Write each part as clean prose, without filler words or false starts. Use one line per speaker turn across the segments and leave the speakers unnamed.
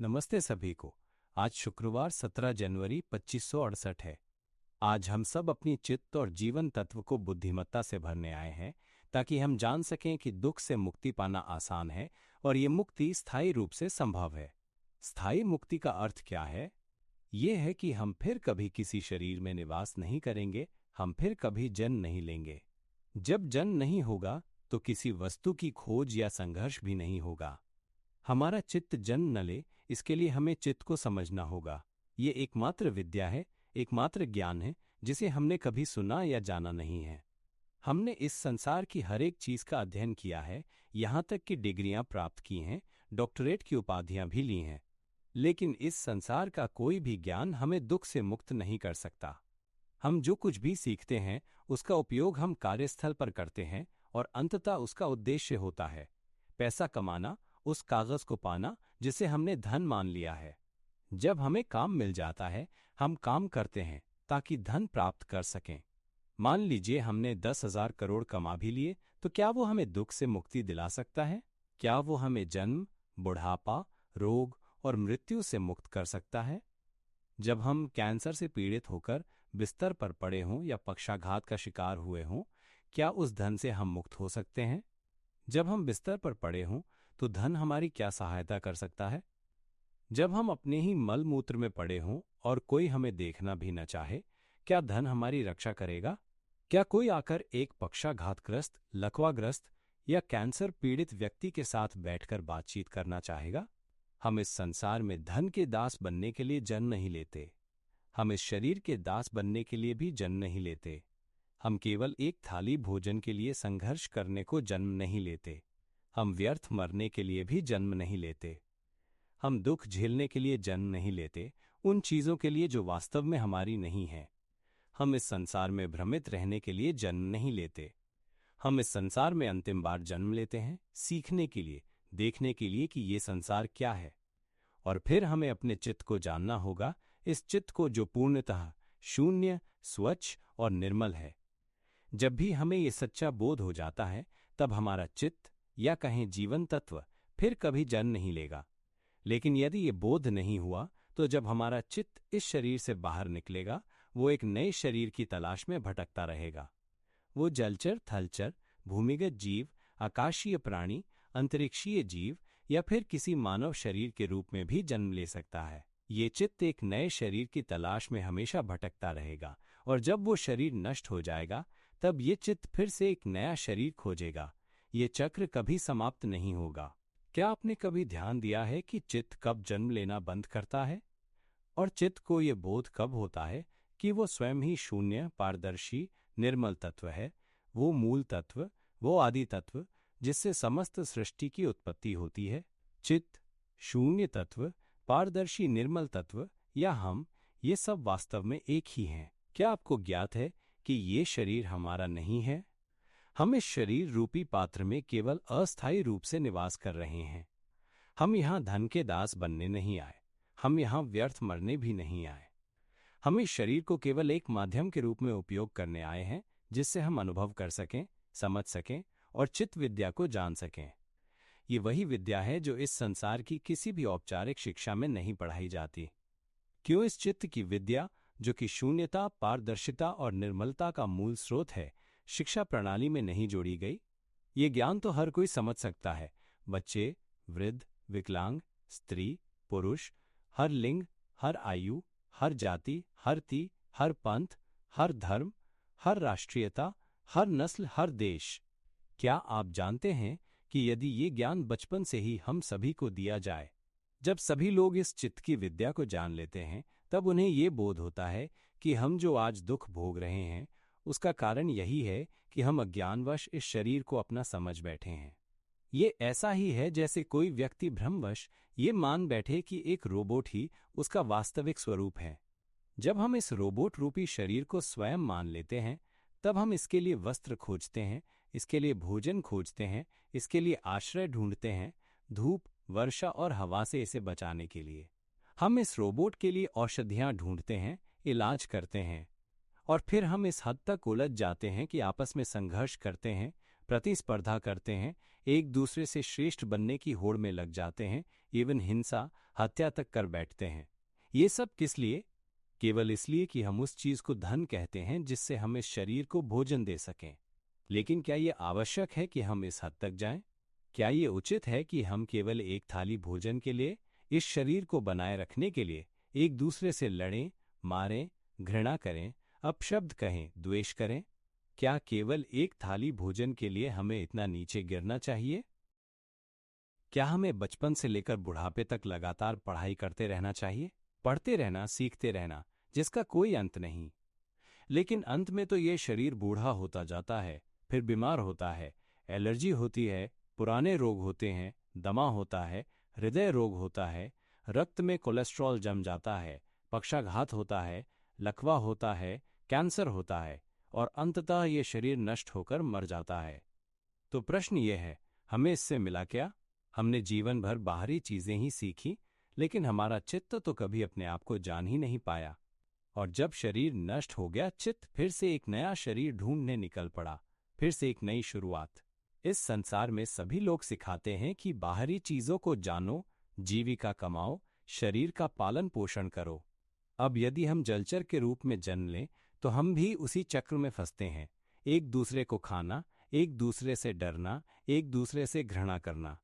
नमस्ते सभी को। आज शुक्रवार 17 जनवरी 2568 है। आज हम सब अपनी चित्त और जीवन तत्व को बुद्धिमत्ता से भरने आए हैं ताकि हम जान सकें कि दुख से मुक्ति पाना आसान है और ये मुक्ति स्थायी रूप से संभव है। स्थायी मुक्ति का अर्थ क्या है? ये है कि हम फिर कभी किसी शरीर में निवास नहीं करेंगे, हम फिर कभी जन्म नहीं लेंगे। जब जन्म नहीं होगा तो किसी वस्तु की खोज या संघर्ष भी नहीं होगा। हमारा चित्त जन्म न ले, इसके लिए हमें चित्त को समझना होगा। ये एकमात्र विद्या है, एकमात्र ज्ञान है जिसे हमने कभी सुना या जाना नहीं है। हमने इस संसार की हर एक चीज का अध्ययन किया है, यहाँ तक कि डिग्रियां प्राप्त की हैं, डॉक्टरेट की उपाधियां भी ली हैं, लेकिन इस संसार का कोई भी ज्ञान हमें दुख से मुक्त नहीं कर सकता। हम जो कुछ भी सीखते हैं उसका उपयोग हम कार्यस्थल पर करते हैं और अंततः उसका उद्देश्य होता है पैसा कमाना, उस कागज को पाना जिसे हमने धन मान लिया है। जब हमें काम मिल जाता है हम काम करते हैं ताकि धन प्राप्त कर सकें। मान लीजिए हमने 10,000 करोड़ कमा भी लिए, तो क्या वो हमें दुख से मुक्ति दिला सकता है? क्या वो हमें जन्म, बुढ़ापा, रोग और मृत्यु से मुक्त कर सकता है? जब हम कैंसर से पीड़ित होकर बिस्तर पर पड़े हों या पक्षाघात का शिकार हुए हों, क्या उस धन से हम मुक्त हो सकते हैं? जब हम बिस्तर पर पड़े हों तो धन हमारी क्या सहायता कर सकता है? जब हम अपने ही मल मूत्र में पड़े हों और कोई हमें देखना भी न चाहे, क्या धन हमारी रक्षा करेगा? क्या कोई आकर एक पक्षाघातग्रस्त, लकवाग्रस्त या कैंसर पीड़ित व्यक्ति के साथ बैठकर बातचीत करना चाहेगा? हम इस संसार में धन के दास बनने के लिए जन्म नहीं लेते। हम इस शरीर के दास बनने के लिए भी जन्म नहीं लेते। हम केवल एक थाली भोजन के लिए संघर्ष करने को जन्म नहीं लेते। हम व्यर्थ मरने के लिए भी जन्म नहीं लेते। हम दुख झेलने के लिए जन्म नहीं लेते, उन चीजों के लिए जो वास्तव में हमारी नहीं है। हम इस संसार में भ्रमित रहने के लिए जन्म नहीं लेते। हम इस संसार में अंतिम बार जन्म लेते हैं सीखने के लिए, देखने के लिए कि ये संसार क्या है। और फिर हमें अपने चित्त को जानना होगा, इस चित्त को जो पूर्णतः शून्य, स्वच्छ और निर्मल है। जब भी हमें ये सच्चा बोध हो जाता है तब हमारा चित्त या कहें जीवन तत्व फिर कभी जन्म नहीं लेगा। लेकिन यदि ये बोध नहीं हुआ तो जब हमारा चित्त इस शरीर से बाहर निकलेगा वो एक नए शरीर की तलाश में भटकता रहेगा। वो जलचर, थलचर, भूमिगत जीव, आकाशीय प्राणी, अंतरिक्षीय जीव या फिर किसी मानव शरीर के रूप में भी जन्म ले सकता है। ये चित्त एक नए शरीर की तलाश में हमेशा भटकता रहेगा और जब वो शरीर नष्ट हो जाएगा तब ये चित्त फिर से एक नया शरीर खोजेगा। ये चक्र कभी समाप्त नहीं होगा। क्या आपने कभी ध्यान दिया है कि चित्त कब जन्म लेना बंद करता है? और चित्त को ये बोध कब होता है कि वो स्वयं ही शून्य, पारदर्शी, निर्मल तत्व है, वो मूल तत्व, वो आदि तत्व जिससे समस्त सृष्टि की उत्पत्ति होती है? चित्त, शून्य तत्व, पारदर्शी निर्मल तत्व या हम, ये सब वास्तव में एक ही हैं। क्या आपको ज्ञात है कि ये शरीर हमारा नहीं है? हम इस शरीर रूपी पात्र में केवल अस्थायी रूप से निवास कर रहे हैं। हम यहाँ धन के दास बनने नहीं आए, हम यहाँ व्यर्थ मरने भी नहीं आए। हम इस शरीर को केवल एक माध्यम के रूप में उपयोग करने आए हैं जिससे हम अनुभव कर सकें, समझ सकें और चित्त विद्या को जान सकें। ये वही विद्या है जो इस संसार की किसी भी औपचारिक शिक्षा में नहीं पढ़ाई जाती। क्यों इस चित्त की विद्या, जो कि शून्यता, पारदर्शिता और निर्मलता का मूल स्रोत है, शिक्षा प्रणाली में नहीं जोड़ी गई? ये ज्ञान तो हर कोई समझ सकता है। बच्चे, वृद्ध, विकलांग, स्त्री, पुरुष, हर लिंग, हर आयु, हर जाति, हर ती, हर पंथ, हर धर्म, हर राष्ट्रीयता, हर नस्ल, हर देश। क्या आप जानते हैं कि यदि ये ज्ञान बचपन से ही हम सभी को दिया जाए, जब सभी लोग इस चित्त की विद्या को जान लेते हैं तब उन्हें ये बोध होता है कि हम जो आज दुख भोग रहे हैं उसका कारण यही है कि हम अज्ञानवश इस शरीर को अपना समझ बैठे हैं। ये ऐसा ही है जैसे कोई व्यक्ति भ्रमवश ये मान बैठे कि एक रोबोट ही उसका वास्तविक स्वरूप है। जब हम इस रोबोट रूपी शरीर को स्वयं मान लेते हैं तब हम इसके लिए वस्त्र खोजते हैं, इसके लिए भोजन खोजते हैं, इसके लिए आश्रय ढूंढते हैं, धूप, वर्षा और हवा से इसे बचाने के लिए। हम इस रोबोट के लिए औषधियां ढूंढते हैं, इलाज करते हैं और फिर हम इस हद तक उलझ जाते हैं कि आपस में संघर्ष करते हैं, प्रतिस्पर्धा करते हैं, एक दूसरे से श्रेष्ठ बनने की होड़ में लग जाते हैं, इवन हिंसा, हत्या तक कर बैठते हैं। ये सब किस लिए? केवल इसलिए कि हम उस चीज को धन कहते हैं जिससे हम इस शरीर को भोजन दे सकें। लेकिन क्या ये आवश्यक है कि हम इस हद तक जाएं? क्या ये उचित है कि हम केवल एक थाली भोजन के लिए, इस शरीर को बनाए रखने के लिए, एक दूसरे से लड़ें, मारें, घृणा करें, अपशब्द कहें, द्वेष करें? क्या केवल एक थाली भोजन के लिए हमें इतना नीचे गिरना चाहिए? क्या हमें बचपन से लेकर बुढ़ापे तक लगातार पढ़ाई करते रहना चाहिए? पढ़ते रहना, सीखते रहना, जिसका कोई अंत नहीं। लेकिन अंत में तो ये शरीर बूढ़ा होता जाता है, फिर बीमार होता है, एलर्जी होती है, पुराने रोग होते हैं, दमा होता है, हृदय रोग होता है, रक्त में कोलेस्ट्रॉल जम जाता है, पक्षाघात होता है, लकवा होता है, कैंसर होता है, और अंततः ये शरीर नष्ट होकर मर जाता है। तो प्रश्न ये है, हमें इससे मिला क्या? हमने जीवन भर बाहरी चीजें ही सीखी, लेकिन हमारा चित्त तो कभी अपने आप को जान ही नहीं पाया। और जब शरीर नष्ट हो गया, चित्त फिर से एक नया शरीर ढूंढने निकल पड़ा, फिर से एक नई शुरुआत। इस संसार में सभी लोग सिखाते हैं कि बाहरी चीजों को जानो, जीविका कमाओ, शरीर का पालन पोषण करो। अब यदि हम जलचर के रूप में जन्म लें तो हम भी उसी चक्र में फंसते हैं। एक दूसरे को खाना, एक दूसरे से डरना, एक दूसरे से घृणा करना।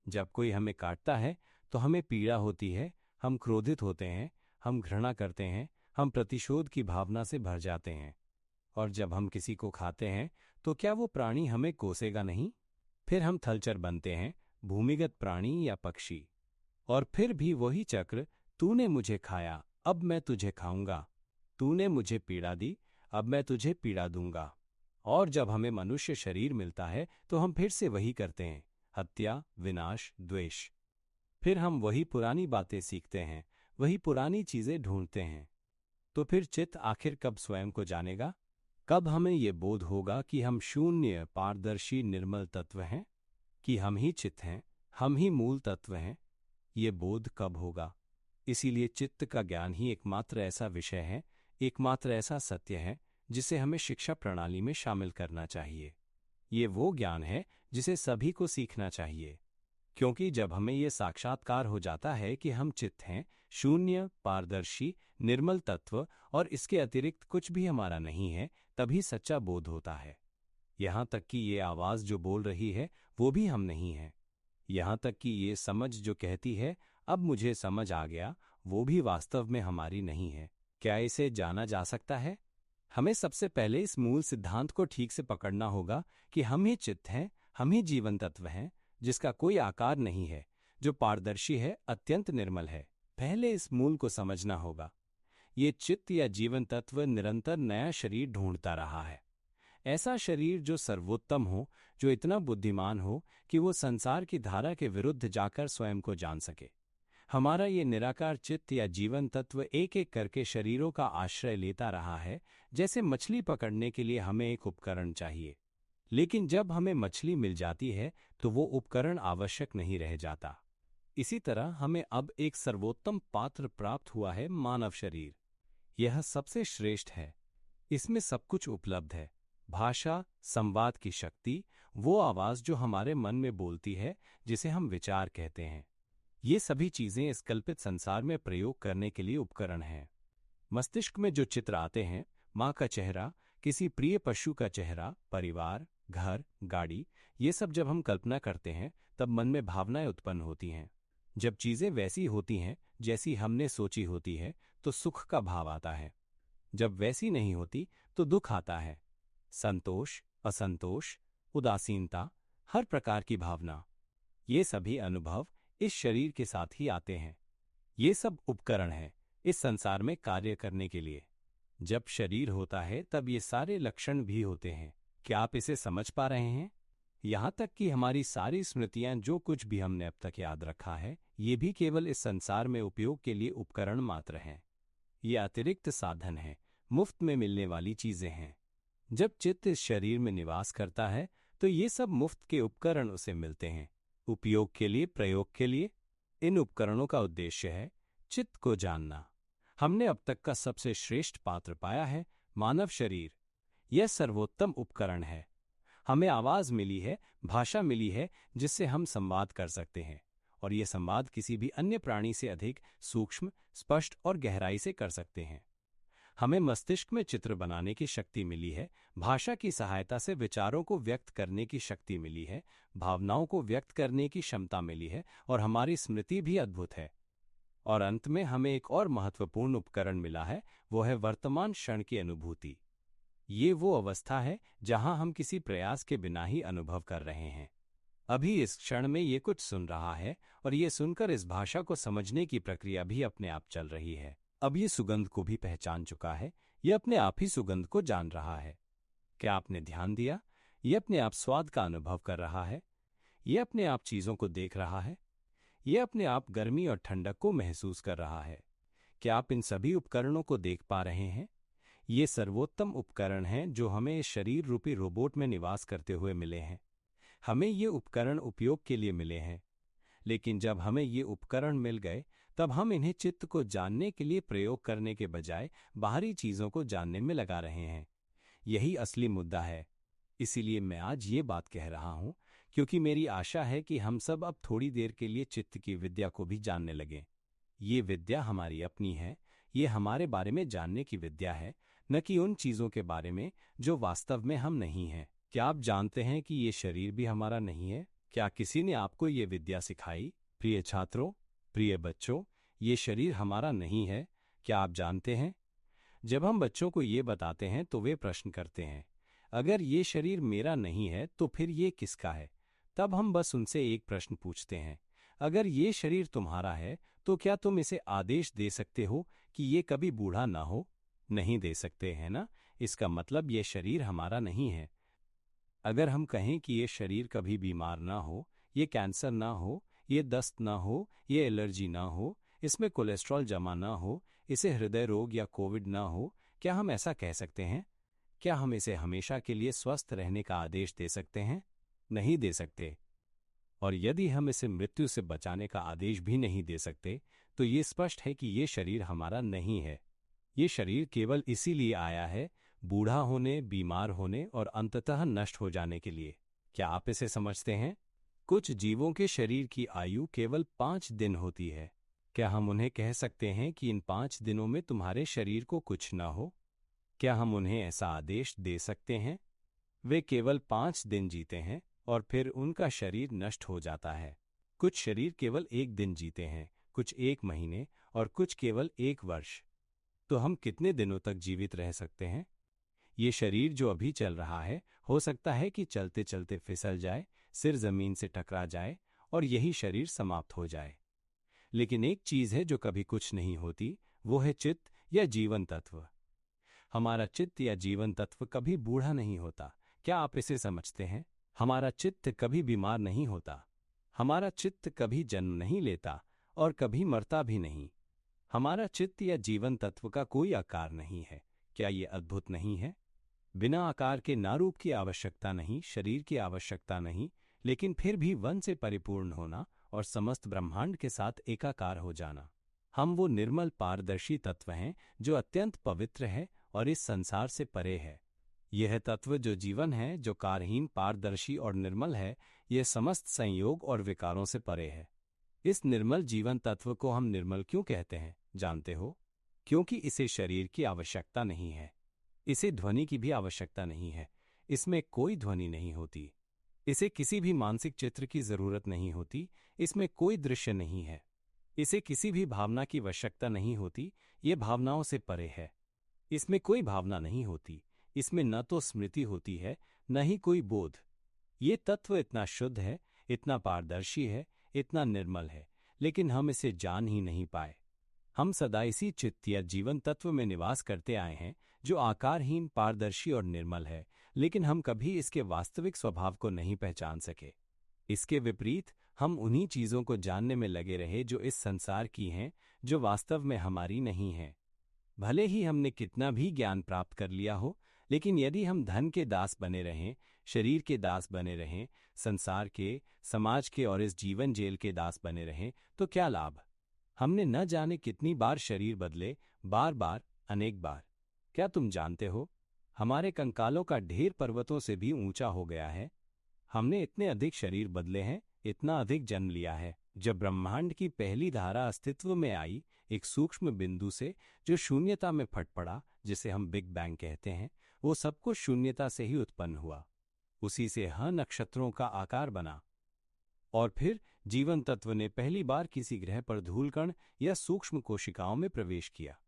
जब कोई हमें काटता है तो हमें पीड़ा होती है, हम क्रोधित होते हैं, हम घृणा करते हैं, हम प्रतिशोध की भावना से भर जाते हैं। और जब हम किसी को खाते हैं तो क्या वो प्राणी हमें कोसेगा नहीं? फिर हम थलचर बनते हैं, भूमिगत प्राणी या पक्षी। और फिर भी वही चक्र, तूने मुझे खाया, अब मैं तुझे खाऊंगा, तूने मुझे पीड़ा दी, अब मैं तुझे पीड़ा दूंगा। और जब हमें मनुष्य शरीर मिलता है तो हम फिर से वही करते हैं, हत्या, विनाश, द्वेष। फिर हम वही पुरानी बातें सीखते हैं, वही पुरानी चीजें ढूंढते हैं। तो फिर चित्त आखिर कब स्वयं को जानेगा? कब हमें ये बोध होगा कि हम शून्य, पारदर्शी, निर्मल तत्व हैं, कि हम ही चित्त हैं, हम ही मूल तत्व हैं? ये बोध कब होगा? इसीलिए चित्त का ज्ञान ही एकमात्र ऐसा विषय है, एकमात्र ऐसा सत्य है जिसे हमें शिक्षा प्रणाली में शामिल करना चाहिए। ये वो ज्ञान है जिसे सभी को सीखना चाहिए, क्योंकि जब हमें ये साक्षात्कार हो जाता है कि हम चित्त हैं, शून्य, पारदर्शी, निर्मल तत्व, और इसके अतिरिक्त कुछ भी हमारा नहीं है, तभी सच्चा बोध होता है। यहाँ तक कि ये आवाज जो बोल रही है वो भी हम नहीं हैं। यहाँ तक कि ये समझ जो कहती है अब मुझे समझ आ गया, वो भी वास्तव में हमारी नहीं है। क्या इसे जाना जा सकता है? हमें सबसे पहले इस मूल सिद्धांत को ठीक से पकड़ना होगा कि हम ही चित्त हैं, हम ही जीवन तत्व हैं, जिसका कोई आकार नहीं है, जो पारदर्शी है, अत्यंत निर्मल है। पहले इस मूल को समझना होगा। ये चित्त या जीवन तत्व निरंतर नया शरीर ढूंढता रहा है, ऐसा शरीर जो सर्वोत्तम हो, जो इतना बुद्धिमान हो कि वो संसार की धारा के विरुद्ध जाकर स्वयं को जान सके। हमारा ये निराकार चित्त या जीवन तत्व एक एक करके शरीरों का आश्रय लेता रहा है। जैसे मछली पकड़ने के लिए हमें एक उपकरण चाहिए, लेकिन जब हमें मछली मिल जाती है तो वो उपकरण आवश्यक नहीं रह जाता। इसी तरह हमें अब एक सर्वोत्तम पात्र प्राप्त हुआ है, मानव शरीर। यह सबसे श्रेष्ठ है, इसमें सब कुछ उपलब्ध है। भाषा, संवाद की शक्ति, वो आवाज जो हमारे मन में बोलती है, जिसे हम विचार कहते हैं, ये सभी चीजें इस कल्पित संसार में प्रयोग करने के लिए उपकरण हैं। मस्तिष्क में जो चित्र आते हैं, माँ का चेहरा, किसी प्रिय पशु का चेहरा, परिवार, घर, गाड़ी, ये सब जब हम कल्पना करते हैं तब मन में भावनाएं उत्पन्न होती हैं। जब चीजें वैसी होती हैं जैसी हमने सोची होती है तो सुख का भाव आता है। जब वैसी नहीं होती तो दुख आता है। संतोष, असंतोष, उदासीनता, हर प्रकार की भावना, ये सभी अनुभव इस शरीर के साथ ही आते हैं। ये सब उपकरण हैं इस संसार में कार्य करने के लिए। जब शरीर होता है तब ये सारे लक्षण भी होते हैं। क्या आप इसे समझ पा रहे हैं? यहाँ तक कि हमारी सारी स्मृतियां, जो कुछ भी हमने अब तक याद रखा है, ये भी केवल इस संसार में उपयोग के लिए उपकरण मात्र हैं। ये अतिरिक्त साधन हैं, मुफ्त में मिलने वाली चीजें हैं। जब चित्त इस शरीर में निवास करता है तो ये सब मुफ्त के उपकरण उसे मिलते हैं, उपयोग के लिए, प्रयोग के लिए। इन उपकरणों का उद्देश्य है चित्त को जानना। हमने अब तक का सबसे श्रेष्ठ पात्र पाया है, मानव शरीर। यह सर्वोत्तम उपकरण है। हमें आवाज मिली है, भाषा मिली है, जिससे हम संवाद कर सकते हैं, और ये संवाद किसी भी अन्य प्राणी से अधिक सूक्ष्म, स्पष्ट और गहराई से कर सकते हैं। हमें मस्तिष्क में चित्र बनाने की शक्ति मिली है, भाषा की सहायता से विचारों को व्यक्त करने की शक्ति मिली है, भावनाओं को व्यक्त करने की क्षमता मिली है और हमारी स्मृति भी अद्भुत है। और अंत में हमें एक और महत्वपूर्ण उपकरण मिला है, वो है वर्तमान क्षण की अनुभूति। ये वो अवस्था है जहां हम किसी प्रयास के बिना ही अनुभव कर रहे हैं। अभी इस क्षण में ये कुछ सुन रहा है और ये सुनकर इस भाषा को समझने की प्रक्रिया भी अपने आप चल रही है। अब ये सुगंध को भी पहचान चुका है, ये अपने आप ही सुगंध को जान रहा है। क्या आपने ध्यान दिया? ये अपने आप स्वाद का अनुभव कर रहा है, ये अपने आप चीजों को देख रहा है, ये अपने आप गर्मी और ठंडक को महसूस कर रहा है। क्या आप इन सभी उपकरणों को देख पा रहे हैं? ये सर्वोत्तम उपकरण हैं जो हमें इस शरीर रूपी रोबोट में निवास करते हुए मिले हैं। हमें ये उपकरण उपयोग के लिए मिले हैं, लेकिन जब हमें ये उपकरण मिल गए तब हम इन्हें चित्त को जानने के लिए प्रयोग करने के बजाय बाहरी चीजों को जानने में लगा रहे हैं। यही असली मुद्दा है। इसीलिए मैं आज ये बात कह रहा हूं, क्योंकि मेरी आशा है कि हम सब अब थोड़ी देर के लिए चित्त की विद्या को भी जानने लगें। ये विद्या हमारी अपनी है, ये हमारे बारे में जानने की विद्या है, न कि उन चीजों के बारे में जो वास्तव में हम नहीं हैं। क्या आप जानते हैं कि ये शरीर भी हमारा नहीं है? क्या किसी ने आपको ये विद्या सिखाई? प्रिय छात्रों, प्रिय बच्चों, ये शरीर हमारा नहीं है। क्या आप जानते हैं? जब हम बच्चों को ये बताते हैं तो वे प्रश्न करते हैं, अगर ये शरीर मेरा नहीं है तो फिर ये किसका है? तब हम बस उनसे एक प्रश्न पूछते हैं, अगर ये शरीर तुम्हारा है तो क्या तुम इसे आदेश दे सकते हो कि ये कभी बूढ़ा ना हो? नहीं दे सकते, है ना? इसका मतलब ये शरीर हमारा नहीं है। अगर हम कहें कि ये शरीर कभी बीमार ना हो, ये कैंसर ना हो, ये दस्त ना हो, ये एलर्जी ना हो, इसमें कोलेस्ट्रॉल जमा ना हो, इसे हृदय रोग या कोविड ना हो, क्या हम ऐसा कह सकते हैं? क्या हम इसे हमेशा के लिए स्वस्थ रहने का आदेश दे सकते हैं? नहीं दे सकते। और यदि हम इसे मृत्यु से बचाने का आदेश भी नहीं दे सकते, तो ये स्पष्ट है कि ये शरीर हमारा नहीं है। ये शरीर केवल इसीलिए आया है, बूढ़ा होने, बीमार होने और अंततः नष्ट हो जाने के लिए। क्या आप इसे समझते हैं? कुछ जीवों के शरीर की आयु केवल 5 दिन होती है। क्या हम उन्हें कह सकते हैं कि इन 5 दिनों में तुम्हारे शरीर को कुछ न हो? क्या हम उन्हें ऐसा आदेश दे सकते हैं? वे केवल 5 दिन जीते हैं और फिर उनका शरीर नष्ट हो जाता है। कुछ शरीर केवल 1 दिन जीते हैं, कुछ 1 महीने और कुछ केवल 1 वर्ष। तो हम कितने दिनों तक जीवित रह सकते हैं? ये शरीर जो अभी चल रहा है, हो सकता है कि चलते चलते फिसल जाए, सिर जमीन से टकरा जाए और यही शरीर समाप्त हो जाए। लेकिन एक चीज है जो कभी कुछ नहीं होती, वो है चित्त या जीवन तत्व। हमारा चित्त या जीवन तत्व कभी बूढ़ा नहीं होता। क्या आप इसे समझते हैं? हमारा चित्त कभी बीमार नहीं होता। हमारा चित्त कभी जन्म नहीं लेता और कभी मरता भी नहीं। हमारा चित्त या जीवन तत्व का कोई आकार नहीं है। क्या ये अद्भुत नहीं है? बिना आकार के ना रूप की आवश्यकता नहीं, शरीर की आवश्यकता नहीं, लेकिन फिर भी वन से परिपूर्ण होना और समस्त ब्रह्मांड के साथ एकाकार हो जाना। हम वो निर्मल पारदर्शी तत्व हैं जो अत्यंत पवित्र है और इस संसार से परे है। यह तत्व जो जीवन है, जो कारहीन, पारदर्शी और निर्मल है, यह समस्त संयोग और विकारों से परे है। इस निर्मल जीवन तत्व को हम निर्मल क्यों कहते हैं, जानते हो? क्योंकि इसे शरीर की आवश्यकता नहीं है, इसे ध्वनि की भी आवश्यकता नहीं है, इसमें कोई ध्वनि नहीं होती, इसे किसी भी मानसिक चित्र की जरूरत नहीं होती, इसमें कोई दृश्य नहीं है, इसे किसी भी भावना की आवश्यकता नहीं होती, ये भावनाओं से परे है। इसमें कोई भावना नहीं होती, इसमें न तो स्मृति होती है, न ही कोई बोध। ये तत्व इतना शुद्ध है, इतना पारदर्शी है, इतना निर्मल है, लेकिन हम इसे जान ही नहीं पाए। हम सदा इसी चित्त या जीवन तत्व में निवास करते आए हैं जो आकारहीन, पारदर्शी और निर्मल है, लेकिन हम कभी इसके वास्तविक स्वभाव को नहीं पहचान सके। इसके विपरीत हम उन्हीं चीजों को जानने में लगे रहे जो इस संसार की हैं, जो वास्तव में हमारी नहीं हैं। भले ही हमने कितना भी ज्ञान प्राप्त कर लिया हो, लेकिन यदि हम धन के दास बने रहें, शरीर के दास बने रहें, संसार के, समाज के और इस जीवन जेल के दास बने रहें, तो क्या लाभ? हमने न जाने कितनी बार शरीर बदले, बार बार, अनेक बार। क्या तुम जानते हो, हमारे कंकालों का ढेर पर्वतों से भी ऊंचा हो गया है। हमने इतने अधिक शरीर बदले हैं, इतना अधिक जन्म लिया है, जब ब्रह्मांड की पहली धारा अस्तित्व में आई, एक सूक्ष्म बिंदु से जो शून्यता में फट पड़ा, जिसे हम बिग बैंग कहते हैं, वो सब कुछ शून्यता से ही उत्पन्न हुआ। उसी से नक्षत्रों का आकार बना। और फिर जीवन तत्व ने पहली बार किसी ग्रह पर धूलकण या सूक्ष्म कोशिकाओं में प्रवेश किया।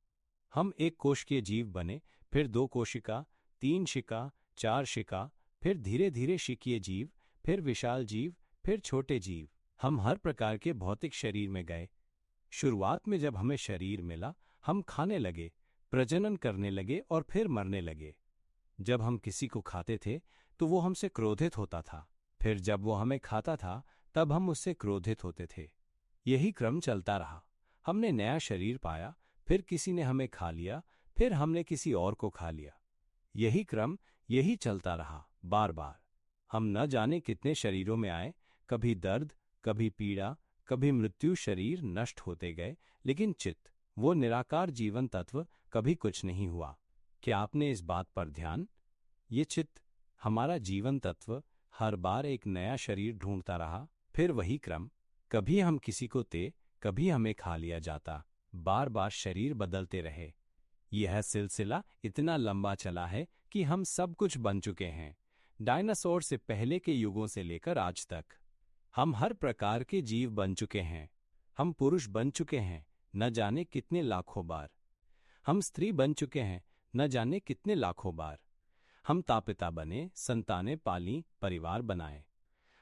हम एक कोशिकीय जीव बने, फिर 2 कोशिका, 3 शिका, 4 शिका, फिर धीरे धीरे शिकीय जीव, फिर विशाल जीव, फिर छोटे जीव। हम हर प्रकार के भौतिक शरीर में गए। शुरुआत में जब हमें शरीर मिला, हम खाने लगे, प्रजनन करने लगे और फिर मरने लगे। जब हम किसी को खाते थे तो वो हमसे क्रोधित होता था, फिर जब वो हमें खाता था तब हम उससे क्रोधित होते थे। यही क्रम चलता रहा। हमने नया शरीर पाया, फिर किसी ने हमें खा लिया, फिर हमने किसी और को खा लिया। यही क्रम, यही चलता रहा बार बार। हम न जाने कितने शरीरों में आए, कभी दर्द, कभी पीड़ा, कभी मृत्यु। शरीर नष्ट होते गए, लेकिन चित्त, वो निराकार जीवन तत्व, कभी कुछ नहीं हुआ। क्या आपने इस बात पर ध्यान? ये चित्त, हमारा जीवन तत्व, हर बार एक नया शरीर ढूंढता रहा। फिर वही क्रम, कभी हम किसी को थे, कभी हमें खा लिया जाता, बार बार शरीर बदलते रहे। यह सिलसिला इतना लंबा चला है कि हम सब कुछ बन चुके हैं, डायनासोर से पहले के युगों से लेकर आज तक। हम हर प्रकार के जीव बन चुके हैं। हम पुरुष बन चुके हैं, न जाने कितने लाखों बार। हम स्त्री बन चुके हैं, न जाने कितने लाखों बार। हम तापिता बने, संतानें पाली, परिवार बनाए।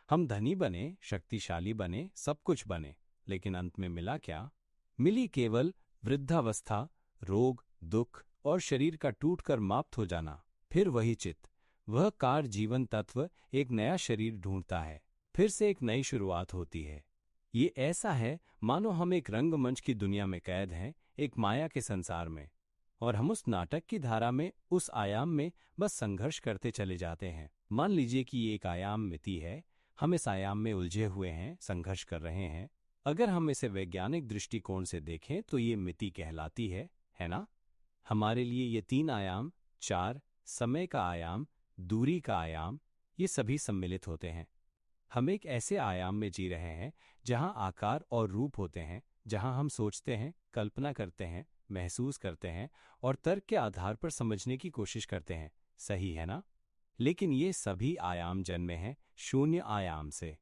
हम धनी बने, शक्तिशाली बने, सब कुछ बने, लेकिन अंत में मिला क्या? मिली केवल वृद्धावस्था, रोग, दुख और शरीर का टूटकर समाप्त हो जाना। फिर वही चित्त, वह कार जीवन तत्व एक नया शरीर ढूंढता है, फिर से एक नई शुरुआत होती है। ये ऐसा है मानो हम एक रंगमंच की दुनिया में कैद हैं, एक माया के संसार में, और हम उस नाटक की धारा में, उस आयाम में बस संघर्ष करते चले जाते हैं। मान लीजिए कि ये एक आयाम मिति है, हम इस आयाम में उलझे हुए हैं, संघर्ष कर रहे हैं। अगर हम इसे वैज्ञानिक दृष्टिकोण से देखें तो ये मिति कहलाती है ना? हमारे लिए ये 3 आयाम, 4, समय का आयाम, दूरी का आयाम, ये सभी सम्मिलित होते हैं। हम एक ऐसे आयाम में जी रहे हैं जहां आकार और रूप होते हैं, जहां हम सोचते हैं, कल्पना करते हैं, महसूस करते हैं और तर्क के आधार पर समझने की कोशिश करते हैं। सही है ना? लेकिन ये सभी आयाम जन्मे हैं शून्य आयाम से।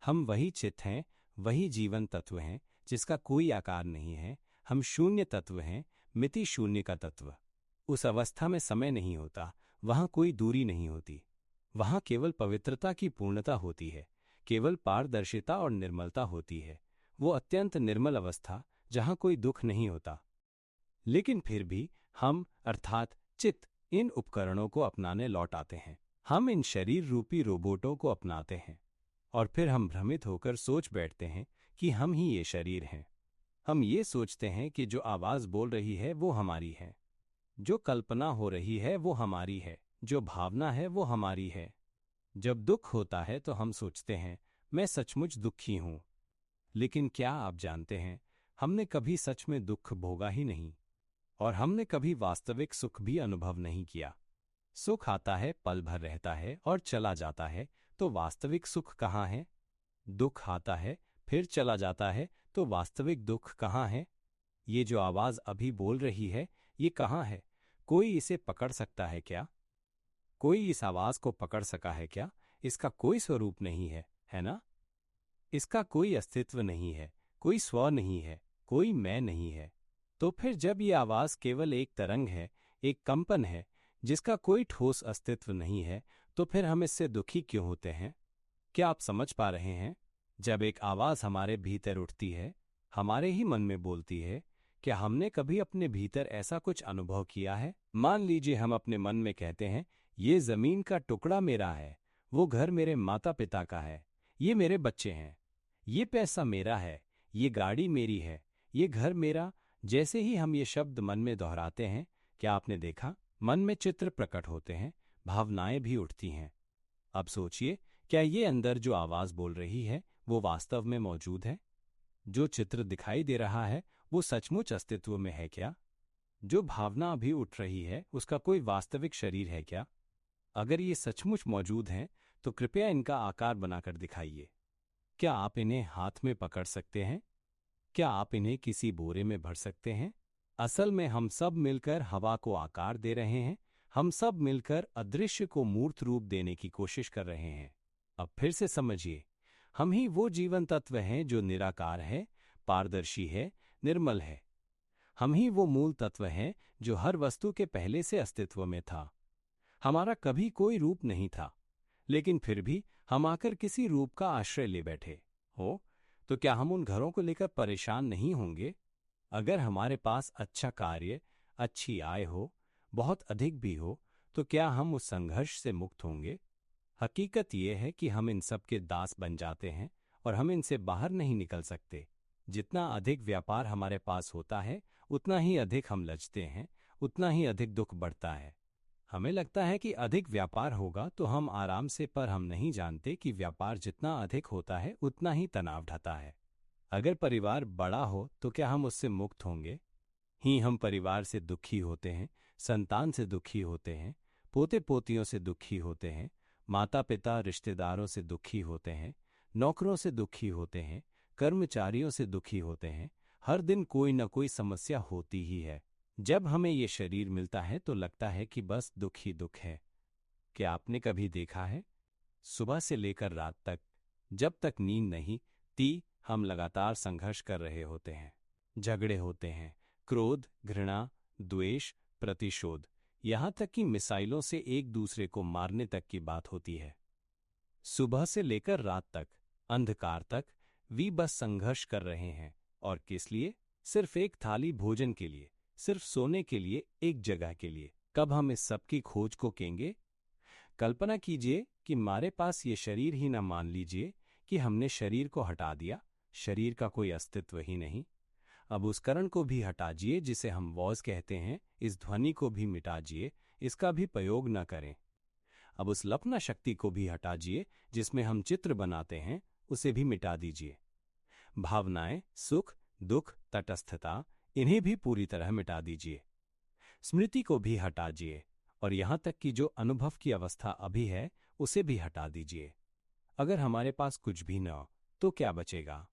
हम वही चित्त हैं, वही जीवन तत्व हैं जिसका कोई आकार नहीं है। हम शून्य तत्व हैं, मिति शून्य का तत्व। उस अवस्था में समय नहीं होता, वहां कोई दूरी नहीं होती, वहां केवल पवित्रता की पूर्णता होती है, केवल पारदर्शिता और निर्मलता होती है। वो अत्यंत निर्मल अवस्था जहां कोई दुख नहीं होता। लेकिन फिर भी हम अर्थात चित्त इन उपकरणों को अपनाने लौट आते हैं। हम इन शरीर रूपी रोबोटों को अपनाते हैं और फिर हम भ्रमित होकर सोच बैठते हैं कि हम ही ये शरीर हैं। हम ये सोचते हैं कि जो आवाज बोल रही है वो हमारी है, जो कल्पना हो रही है वो हमारी है, जो भावना है वो हमारी है। जब दुख होता है तो हम सोचते हैं मैं सचमुच दुखी हूं। लेकिन क्या आप जानते हैं, हमने कभी सच में दुख भोगा ही नहीं, और हमने कभी वास्तविक सुख भी अनुभव नहीं किया। सुख आता है, पल भर रहता है और चला जाता है, तो वास्तविक सुख कहाँ है? दुख आता है, फिर चला जाता है, तो वास्तविक दुख कहाँ है? ये जो आवाज अभी बोल रही है, ये कहाँ है? कोई इसे पकड़ सकता है क्या? कोई इस आवाज को पकड़ सका है क्या? इसका कोई स्वरूप नहीं है ना? इसका कोई अस्तित्व नहीं है, कोई स्व नहीं है, कोई मैं नहीं है। तो फिर जब ये आवाज केवल एक तरंग है, एक कंपन है, जिसका कोई ठोस अस्तित्व नहीं है, तो फिर हम इससे दुखी क्यों होते हैं? क्या आप समझ पा रहे हैं? जब एक आवाज हमारे भीतर उठती है, हमारे ही मन में बोलती है, क्या हमने कभी अपने भीतर ऐसा कुछ अनुभव किया है? मान लीजिए हम अपने मन में कहते हैं, ये जमीन का टुकड़ा मेरा है, वो घर मेरे माता पिता का है, ये मेरे बच्चे हैं, ये पैसा मेरा है, ये गाड़ी मेरी है, ये घर मेरा। जैसे ही हम ये शब्द मन में दोहराते हैं, क्या आपने देखा, मन में चित्र प्रकट होते हैं, भावनाएं भी उठती हैं। अब सोचिए, क्या ये अंदर जो आवाज बोल रही है वो वास्तव में मौजूद है? जो चित्र दिखाई दे रहा है वो सचमुच अस्तित्व में है क्या? जो भावना अभी उठ रही है उसका कोई वास्तविक शरीर है क्या? अगर ये सचमुच मौजूद हैं तो कृपया इनका आकार बनाकर दिखाइए। क्या आप इन्हें हाथ में पकड़ सकते हैं? क्या आप इन्हें किसी बोरे में भर सकते हैं? असल में हम सब मिलकर हवा को आकार दे रहे हैं। हम सब मिलकर अदृश्य को मूर्त रूप देने की कोशिश कर रहे हैं। अब फिर से समझिए, हम ही वो जीवन तत्व हैं जो निराकार है, पारदर्शी है, निर्मल है। हम ही वो मूल तत्व हैं जो हर वस्तु के पहले से अस्तित्व में था। हमारा कभी कोई रूप नहीं था, लेकिन फिर भी हम आकर किसी रूप का आश्रय ले बैठे हो, तो क्या हम उन घरों को लेकर परेशान नहीं होंगे? अगर हमारे पास अच्छा कार्य, अच्छी आय हो, बहुत अधिक भी हो, तो क्या हम उस संघर्ष से मुक्त होंगे? हकीकत यह है कि हम इन सब के दास बन जाते हैं और हम इनसे बाहर नहीं निकल सकते। जितना अधिक व्यापार हमारे पास होता है, उतना ही अधिक हम लचते हैं, उतना ही अधिक दुख बढ़ता है। हमें लगता है कि अधिक व्यापार होगा तो हम आराम से, पर हम नहीं जानते कि व्यापार जितना अधिक होता है उतना ही तनाव ढाता है। अगर परिवार बड़ा हो तो क्या हम उससे मुक्त होंगे? ही हम परिवार से दुखी होते हैं, संतान से दुखी होते हैं, पोते पोतियों से दुखी होते हैं, माता पिता रिश्तेदारों से दुखी होते हैं, नौकरों से दुखी होते हैं, कर्मचारियों से दुखी होते हैं। हर दिन कोई न कोई समस्या होती ही है। जब हमें ये शरीर मिलता है तो लगता है कि बस दुख ही दुख है। क्या आपने कभी देखा है, सुबह से लेकर रात तक, जब तक नींद नहीं ती, हम लगातार संघर्ष कर रहे होते हैं, झगड़े होते हैं, क्रोध, घृणा, द्वेष, प्रतिशोध, यहां तक कि मिसाइलों से एक दूसरे को मारने तक की बात होती है। सुबह से लेकर रात तक, अंधकार तक, वी बस संघर्ष कर रहे हैं। और किस लिए? सिर्फ एक थाली भोजन के लिए, सिर्फ सोने के लिए, एक जगह के लिए। कब हम इस सब की खोज को केंगे? कल्पना कीजिए कि हमारे पास ये शरीर ही न, मान लीजिए कि हमने शरीर को हटा दिया, शरीर का कोई अस्तित्व ही नहीं। अब उस करण को भी हटाजिए जिसे हम वॉज कहते हैं, इस ध्वनि को भी मिटाजिए, इसका भी प्रयोग न करें। अब उस लपना शक्ति को भी हटाजिए जिसमें हम चित्र बनाते हैं, उसे भी मिटा दीजिए। भावनाएं, सुख, दुख, तटस्थता, इन्हें भी पूरी तरह मिटा दीजिए। स्मृति को भी हटाजिए और यहां तक कि जो अनुभव की अवस्था अभी है उसे भी हटा दीजिए। अगर हमारे पास कुछ भी न हो तो क्या बचेगा?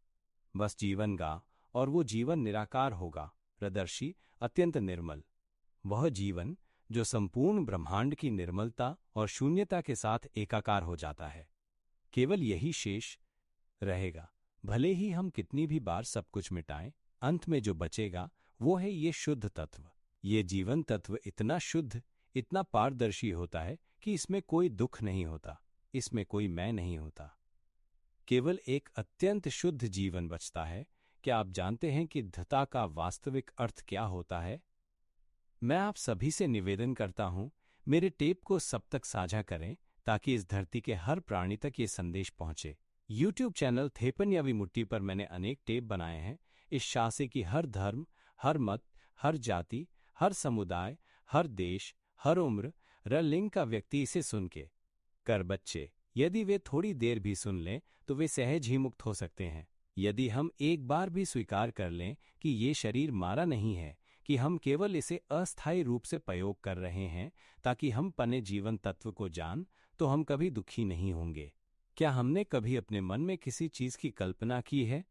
बस जीवन का, और वो जीवन निराकार होगा, प्रदर्शी, अत्यंत निर्मल। वह जीवन जो संपूर्ण ब्रह्मांड की निर्मलता और शून्यता के साथ एकाकार हो जाता है। केवल यही शेष रहेगा। भले ही हम कितनी भी बार सब कुछ मिटाएं, अंत में जो बचेगा वो है ये शुद्ध तत्व। ये जीवन तत्व इतना शुद्ध, इतना पारदर्शी होता है कि इसमें कोई दुख नहीं होता, इसमें कोई मैं नहीं होता। केवल एक अत्यंत शुद्ध जीवन बचता है। क्या आप जानते हैं कि धता का वास्तविक अर्थ क्या होता है? मैं आप सभी से निवेदन करता हूं, मेरे टेप को सब तक साझा करें ताकि इस धरती के हर प्राणी तक ये संदेश पहुंचे। YouTube चैनल थेपन या विमुट्टी पर मैंने अनेक टेप बनाए हैं। इस शासे की हर धर्म, हर मत, हर जाति, हर समुदाय, हर देश, हर उम्र, र लिंग का व्यक्ति इसे सुन के कर बच्चे, यदि वे थोड़ी देर भी सुन लें तो वे सहज ही मुक्त हो सकते हैं। यदि हम एक बार भी स्वीकार कर लें कि ये शरीर हमारा नहीं है, कि हम केवल इसे अस्थायी रूप से प्रयोग कर रहे हैं ताकि हम पने जीवन तत्व को जान, तो हम कभी दुखी नहीं होंगे। क्या हमने कभी अपने मन में किसी चीज की कल्पना की है?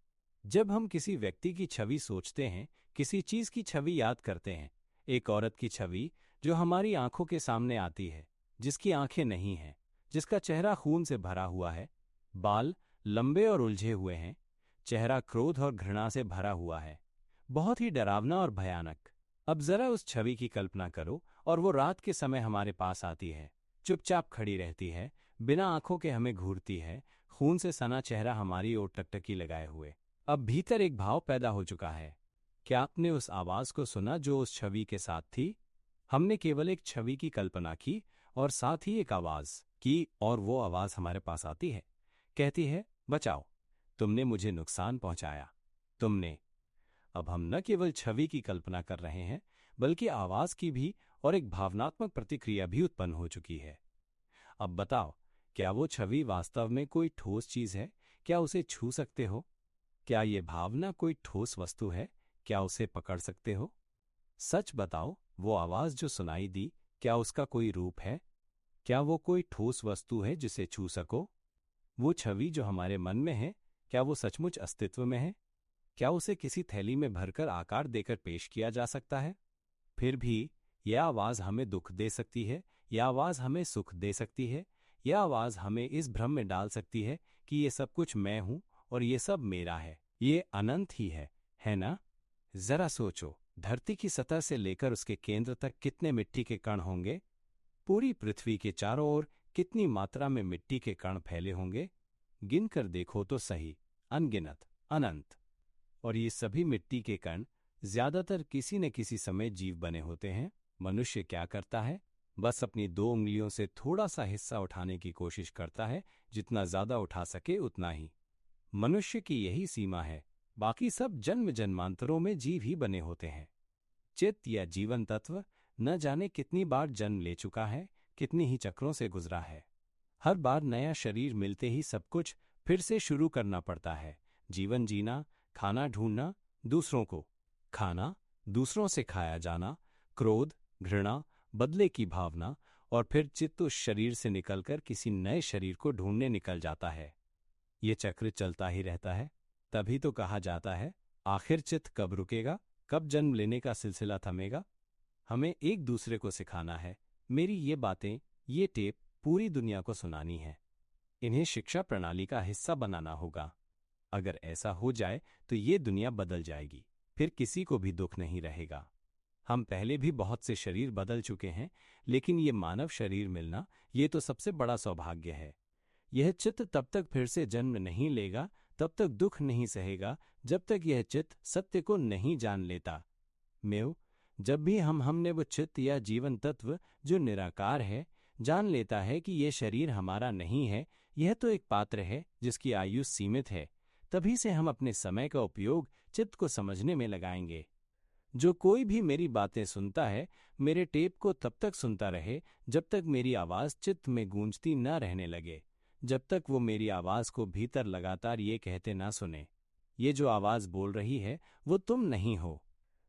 जब हम किसी व्यक्ति की छवि सोचते हैं, किसी चीज की छवि याद करते हैं, एक औरत की छवि जो हमारी आंखों के सामने आती है, जिसकी आंखें नहीं हैं, जिसका चेहरा खून से भरा हुआ है, बाल लंबे और उलझे हुए हैं, चेहरा क्रोध और घृणा से भरा हुआ है, बहुत ही डरावना और भयानक। अब जरा उस छवि की कल्पना करो और वो रात के समय हमारे पास आती है, चुपचाप खड़ी रहती है, बिना आंखों के हमें घूरती है, खून से सना चेहरा हमारी ओर टकटकी लगाए हुए। अब भीतर एक भाव पैदा हो चुका है। क्या आपने उस आवाज को सुना जो उस छवि के साथ थी? हमने केवल एक छवि की कल्पना की और साथ ही एक आवाज की, और वो आवाज हमारे पास आती है, कहती है, बचाओ, तुमने मुझे नुकसान पहुंचाया, तुमने। अब हम न केवल छवि की कल्पना कर रहे हैं, बल्कि आवाज की भी, और एक भावनात्मक प्रतिक्रिया भी उत्पन्न हो चुकी है। अब बताओ, क्या वो छवि वास्तव में कोई ठोस चीज है? क्या उसे छू सकते हो? क्या ये भावना कोई ठोस वस्तु है? क्या उसे पकड़ सकते हो? सच बताओ, वो आवाज जो सुनाई दी, क्या उसका कोई रूप है? क्या वो कोई ठोस वस्तु है जिसे छू सको? वो छवि जो हमारे मन में है, क्या वो सचमुच अस्तित्व में है? क्या उसे किसी थैली में भरकर आकार देकर पेश किया जा सकता है? फिर भी यह आवाज हमें दुख दे सकती है, यह आवाज हमें सुख दे सकती है, यह आवाज हमें इस भ्रम में डाल सकती है कि ये सब कुछ मैं हूं और ये सब मेरा है, ये अनंत ही है ना? जरा सोचो, धरती की सतह से लेकर उसके केंद्र तक कितने मिट्टी के कण होंगे? पूरी पृथ्वी के चारों ओर कितनी मात्रा में मिट्टी के कण फैले होंगे? गिनकर देखो तो सही, अनगिनत, अनंत। और ये सभी मिट्टी के कण ज्यादातर किसी न किसी समय जीव बने होते हैं। मनुष्य क्या करता है? बस अपनी 2 उंगलियों से थोड़ा सा हिस्सा उठाने की कोशिश करता है, जितना ज्यादा उठा सके उतना ही। मनुष्य की यही सीमा है, बाकी सब जन्म जन्मांतरों में जीव ही बने होते हैं। चित्त या जीवन तत्व न जाने कितनी बार जन्म ले चुका है, कितनी ही चक्रों से गुजरा है। हर बार नया शरीर मिलते ही सब कुछ फिर से शुरू करना पड़ता है। जीवन जीना, खाना ढूंढना, दूसरों को खाना, दूसरों से खाया जाना, क्रोध, घृणा, बदले की भावना, और फिर चित्त उस शरीर से निकलकर किसी नए शरीर को ढूंढने निकल जाता है। ये चक्र चलता ही रहता है। तभी तो कहा जाता है, आखिर चित्त कब रुकेगा, कब जन्म लेने का सिलसिला थमेगा? हमें एक दूसरे को सिखाना है। मेरी ये बातें, ये टेप पूरी दुनिया को सुनानी है। इन्हें शिक्षा प्रणाली का हिस्सा बनाना होगा। अगर ऐसा हो जाए तो ये दुनिया बदल जाएगी, फिर किसी को भी दुख नहीं रहेगा। हम पहले भी बहुत से शरीर बदल चुके हैं, लेकिन ये मानव शरीर मिलना, ये तो सबसे बड़ा सौभाग्य है। यह चित्त तब तक फिर से जन्म नहीं लेगा, तब तक दुख नहीं सहेगा, जब तक यह चित्त सत्य को नहीं जान लेता। मेव, जब भी हमने वो चित्त या जीवन तत्व जो निराकार है, जान लेता है कि यह शरीर हमारा नहीं है, यह तो एक पात्र है जिसकी आयु सीमित है, तभी से हम अपने समय का उपयोग चित्त को समझने में लगाएंगे। जो कोई भी मेरी बातें सुनता है, मेरे टेप को तब तक सुनता रहे जब तक मेरी आवाज चित्त में गूंजती न रहने लगे, जब तक वो मेरी आवाज को भीतर लगातार ये कहते ना सुने, ये जो आवाज बोल रही है वो तुम नहीं हो।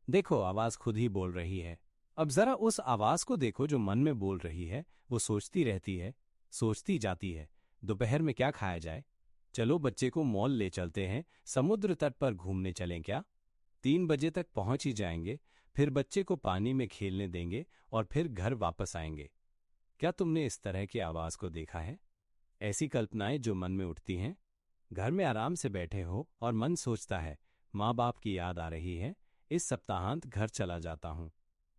देखो, आवाज खुद ही बोल रही है। अब जरा उस आवाज को देखो जो मन में बोल रही है। वो सोचती रहती है, सोचती जाती है, दोपहर में क्या खाया जाए? चलो बच्चे को मॉल ले चलते हैं, समुद्र तट पर घूमने चलें क्या? 3 बजे तक पहुंच ही जाएंगे, फिर बच्चे को पानी में खेलने देंगे और फिर घर वापस आएंगे। क्या तुमने इस तरह की आवाज को देखा है? ऐसी कल्पनाएं जो मन में उठती हैं। घर में आराम से बैठे हो और मन सोचता है, माँ बाप की याद आ रही है, इस सप्ताहांत घर चला जाता हूँ,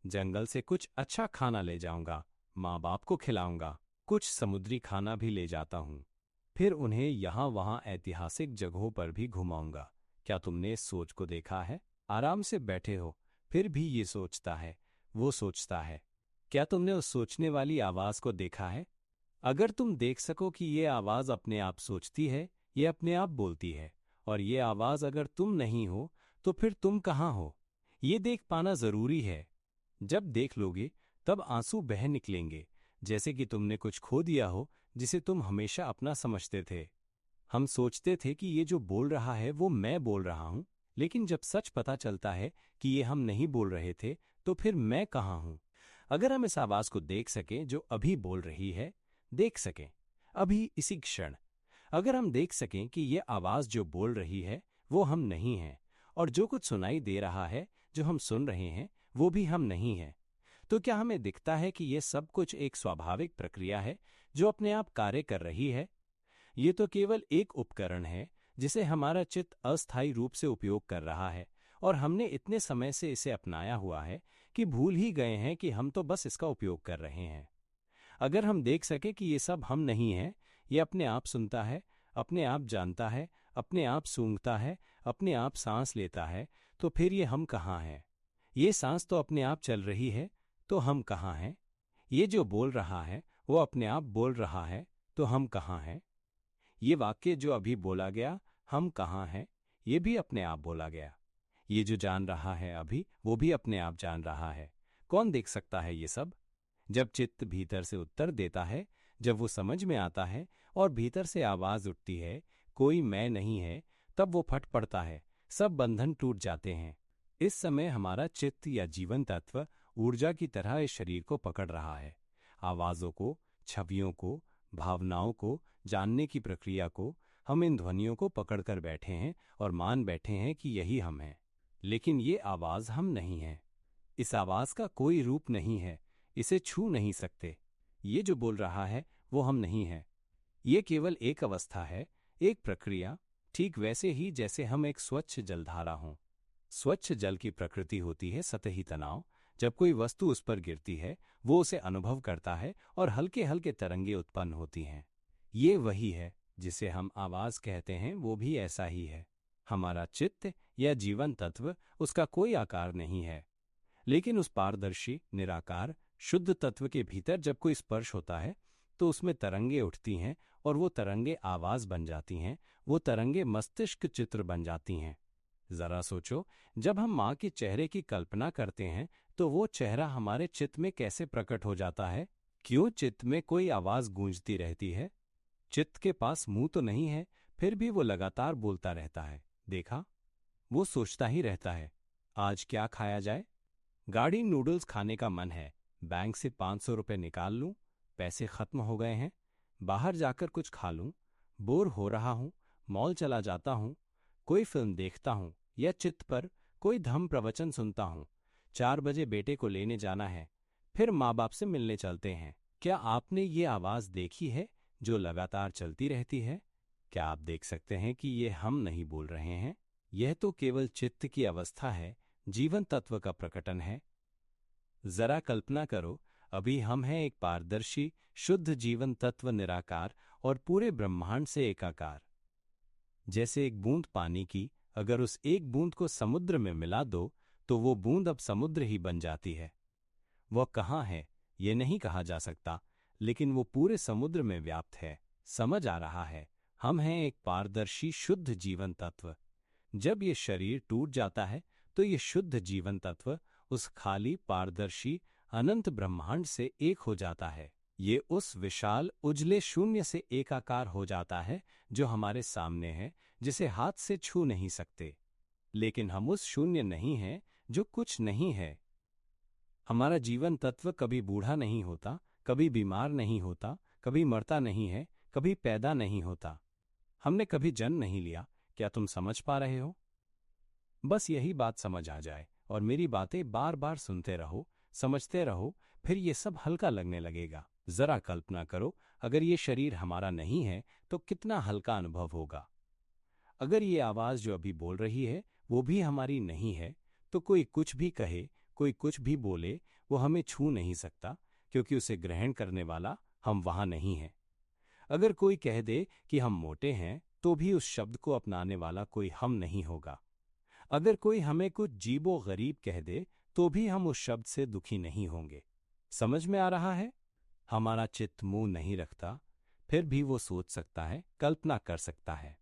जंगल से कुछ अच्छा खाना ले जाऊंगा, माँ बाप को खिलाऊंगा, कुछ समुद्री खाना भी ले जाता हूँ, फिर उन्हें यहाँ वहाँ ऐतिहासिक जगहों पर भी घुमाऊंगा। क्या तुमने इस सोच को देखा है? आराम से बैठे हो, फिर भी ये सोचता है, वो सोचता है। क्या तुमने उस सोचने वाली आवाज को देखा है? अगर तुम देख सको कि ये आवाज अपने आप सोचती है, ये अपने आप बोलती है, और ये आवाज अगर तुम नहीं हो, तो फिर तुम कहाँ हो? ये देख पाना जरूरी है। जब देख लोगे तब आंसू बह निकलेंगे, जैसे कि तुमने कुछ खो दिया हो जिसे तुम हमेशा अपना समझते थे। हम सोचते थे कि ये जो बोल रहा है वो मैं बोल रहा हूं, लेकिन जब सच पता चलता है कि ये हम नहीं बोल रहे थे, तो फिर मैं कहाँ हूं? अगर हम इस आवाज को देख सकें जो अभी बोल रही है, देख सकें अभी इसी क्षण, अगर हम देख सकें कि ये आवाज जो बोल रही है वो हम नहीं हैं, और जो कुछ सुनाई दे रहा है जो हम सुन रहे हैं वो भी हम नहीं हैं, तो क्या हमें दिखता है कि ये सब कुछ एक स्वाभाविक प्रक्रिया है जो अपने आप कार्य कर रही है? ये तो केवल एक उपकरण है जिसे हमारा चित्त अस्थायी रूप से उपयोग कर रहा है, और हमने इतने समय से इसे अपनाया हुआ है कि भूल ही गए हैं कि हम तो बस इसका उपयोग कर रहे हैं। अगर हम देख सके कि ये सब हम नहीं हैं, ये अपने आप सुनता है, अपने आप जानता है, अपने आप सूंघता है, अपने आप सांस लेता है, तो फिर ये हम कहाँ हैं? ये सांस तो अपने आप चल रही है, तो हम कहाँ हैं? ये जो बोल रहा है वो अपने आप बोल रहा है, तो हम कहाँ हैं? ये वाक्य जो अभी बोला गया, हम कहाँ हैं, ये भी अपने आप बोला गया। ये जो जान रहा है अभी, वो भी अपने आप जान रहा है। कौन देख सकता है ये सब? जब चित्त भीतर से उत्तर देता है, जब वो समझ में आता है और भीतर से आवाज उठती है, कोई मैं नहीं है, तब वो फट पड़ता है, सब बंधन टूट जाते हैं। इस समय हमारा चित्त या जीवन तत्व ऊर्जा की तरह इस शरीर को पकड़ रहा है। आवाजों को, छवियों को, भावनाओं को, जानने की प्रक्रिया को, हम इन ध्वनियों को पकड़कर बैठे हैं और मान बैठे हैं कि यही हम हैं। लेकिन ये आवाज़ हम नहीं हैं। इस आवाज़ का कोई रूप नहीं है, इसे छू नहीं सकते। ये जो बोल रहा है वो हम नहीं हैं। ये केवल एक अवस्था है, एक प्रक्रिया, ठीक वैसे ही जैसे हम एक स्वच्छ जलधारा हों। स्वच्छ जल की प्रकृति होती है सतही तनाव। जब कोई वस्तु उस पर गिरती है, वो उसे अनुभव करता है और हल्के हल्के तरंगे उत्पन्न होती हैं। ये वही है जिसे हम आवाज कहते हैं, वो भी ऐसा ही है। हमारा चित्त या जीवन तत्व, उसका कोई आकार नहीं है, लेकिन उस पारदर्शी निराकार शुद्ध तत्व के भीतर जब कोई स्पर्श होता है तो उसमें तरंगे उठती हैं और वो तरंगे आवाज बन जाती हैं, वो तरंगे मस्तिष्क चित्र बन जाती हैं। जरा सोचो, जब हम माँ के चेहरे की कल्पना करते हैं तो वो चेहरा हमारे चित्त में कैसे प्रकट हो जाता है? क्यों चित्त में कोई आवाज गूंजती रहती है? चित्त के पास मुंह तो नहीं है, फिर भी वो लगातार बोलता रहता है। देखा, वो सोचता ही रहता है, आज क्या खाया जाए? गाड़ी नूडल्स खाने का मन है। बैंक से 500 रुपये निकाल लूं, पैसे खत्म हो गए हैं। बाहर जाकर कुछ खा लूं, बोर हो रहा हूं, मॉल चला जाता हूं, कोई फिल्म देखता हूं या चित्त पर कोई धम्म प्रवचन सुनता हूं। 4 बजे बेटे को लेने जाना है, फिर माँ बाप से मिलने चलते हैं। क्या आपने ये आवाज देखी है जो लगातार चलती रहती है? क्या आप देख सकते हैं कि ये हम नहीं बोल रहे हैं? यह तो केवल चित्त की अवस्था है, जीवन तत्व का प्रकटन है। जरा कल्पना करो, अभी हम हैं एक पारदर्शी शुद्ध जीवन तत्व, निराकार और पूरे ब्रह्मांड से एकाकार। जैसे एक बूंद पानी की, अगर उस एक बूंद को समुद्र में मिला दो तो वो बूंद अब समुद्र ही बन जाती है। वह कहाँ है ये नहीं कहा जा सकता, लेकिन वो पूरे समुद्र में व्याप्त है। समझ आ रहा है? हम हैं एक पारदर्शी शुद्ध जीवन तत्व। जब ये शरीर टूट जाता है तो ये शुद्ध जीवन तत्व उस खाली पारदर्शी अनंत ब्रह्मांड से एक हो जाता है। ये उस विशाल उजले शून्य से एकाकार हो जाता है जो हमारे सामने है, जिसे हाथ से छू नहीं सकते। लेकिन हम उस शून्य नहीं हैं जो कुछ नहीं है। हमारा जीवन तत्व कभी बूढ़ा नहीं होता, कभी बीमार नहीं होता, कभी मरता नहीं है, कभी पैदा नहीं होता। हमने कभी जन्म नहीं लिया। क्या तुम समझ पा रहे हो? बस यही बात समझ आ जाए और मेरी बातें बार बार सुनते रहो, समझते रहो, फिर ये सब हल्का लगने लगेगा। जरा कल्पना करो, अगर ये शरीर हमारा नहीं है तो कितना हल्का अनुभव होगा। अगर ये आवाज जो अभी बोल रही है वो भी हमारी नहीं है, तो कोई कुछ भी कहे, कोई कुछ भी बोले, वो हमें छू नहीं सकता, क्योंकि उसे ग्रहण करने वाला हम वहां नहीं है। अगर कोई कह दे कि हम मोटे हैं, तो भी उस शब्द को अपनाने वाला कोई हम नहीं होगा। अगर कोई हमें कुछ जीबो गरीब कह दे, तो भी हम उस शब्द से दुखी नहीं होंगे। समझ में आ रहा है? हमारा चित्त मुंह नहीं रखता, फिर भी वो सोच सकता है, कल्पना कर सकता है।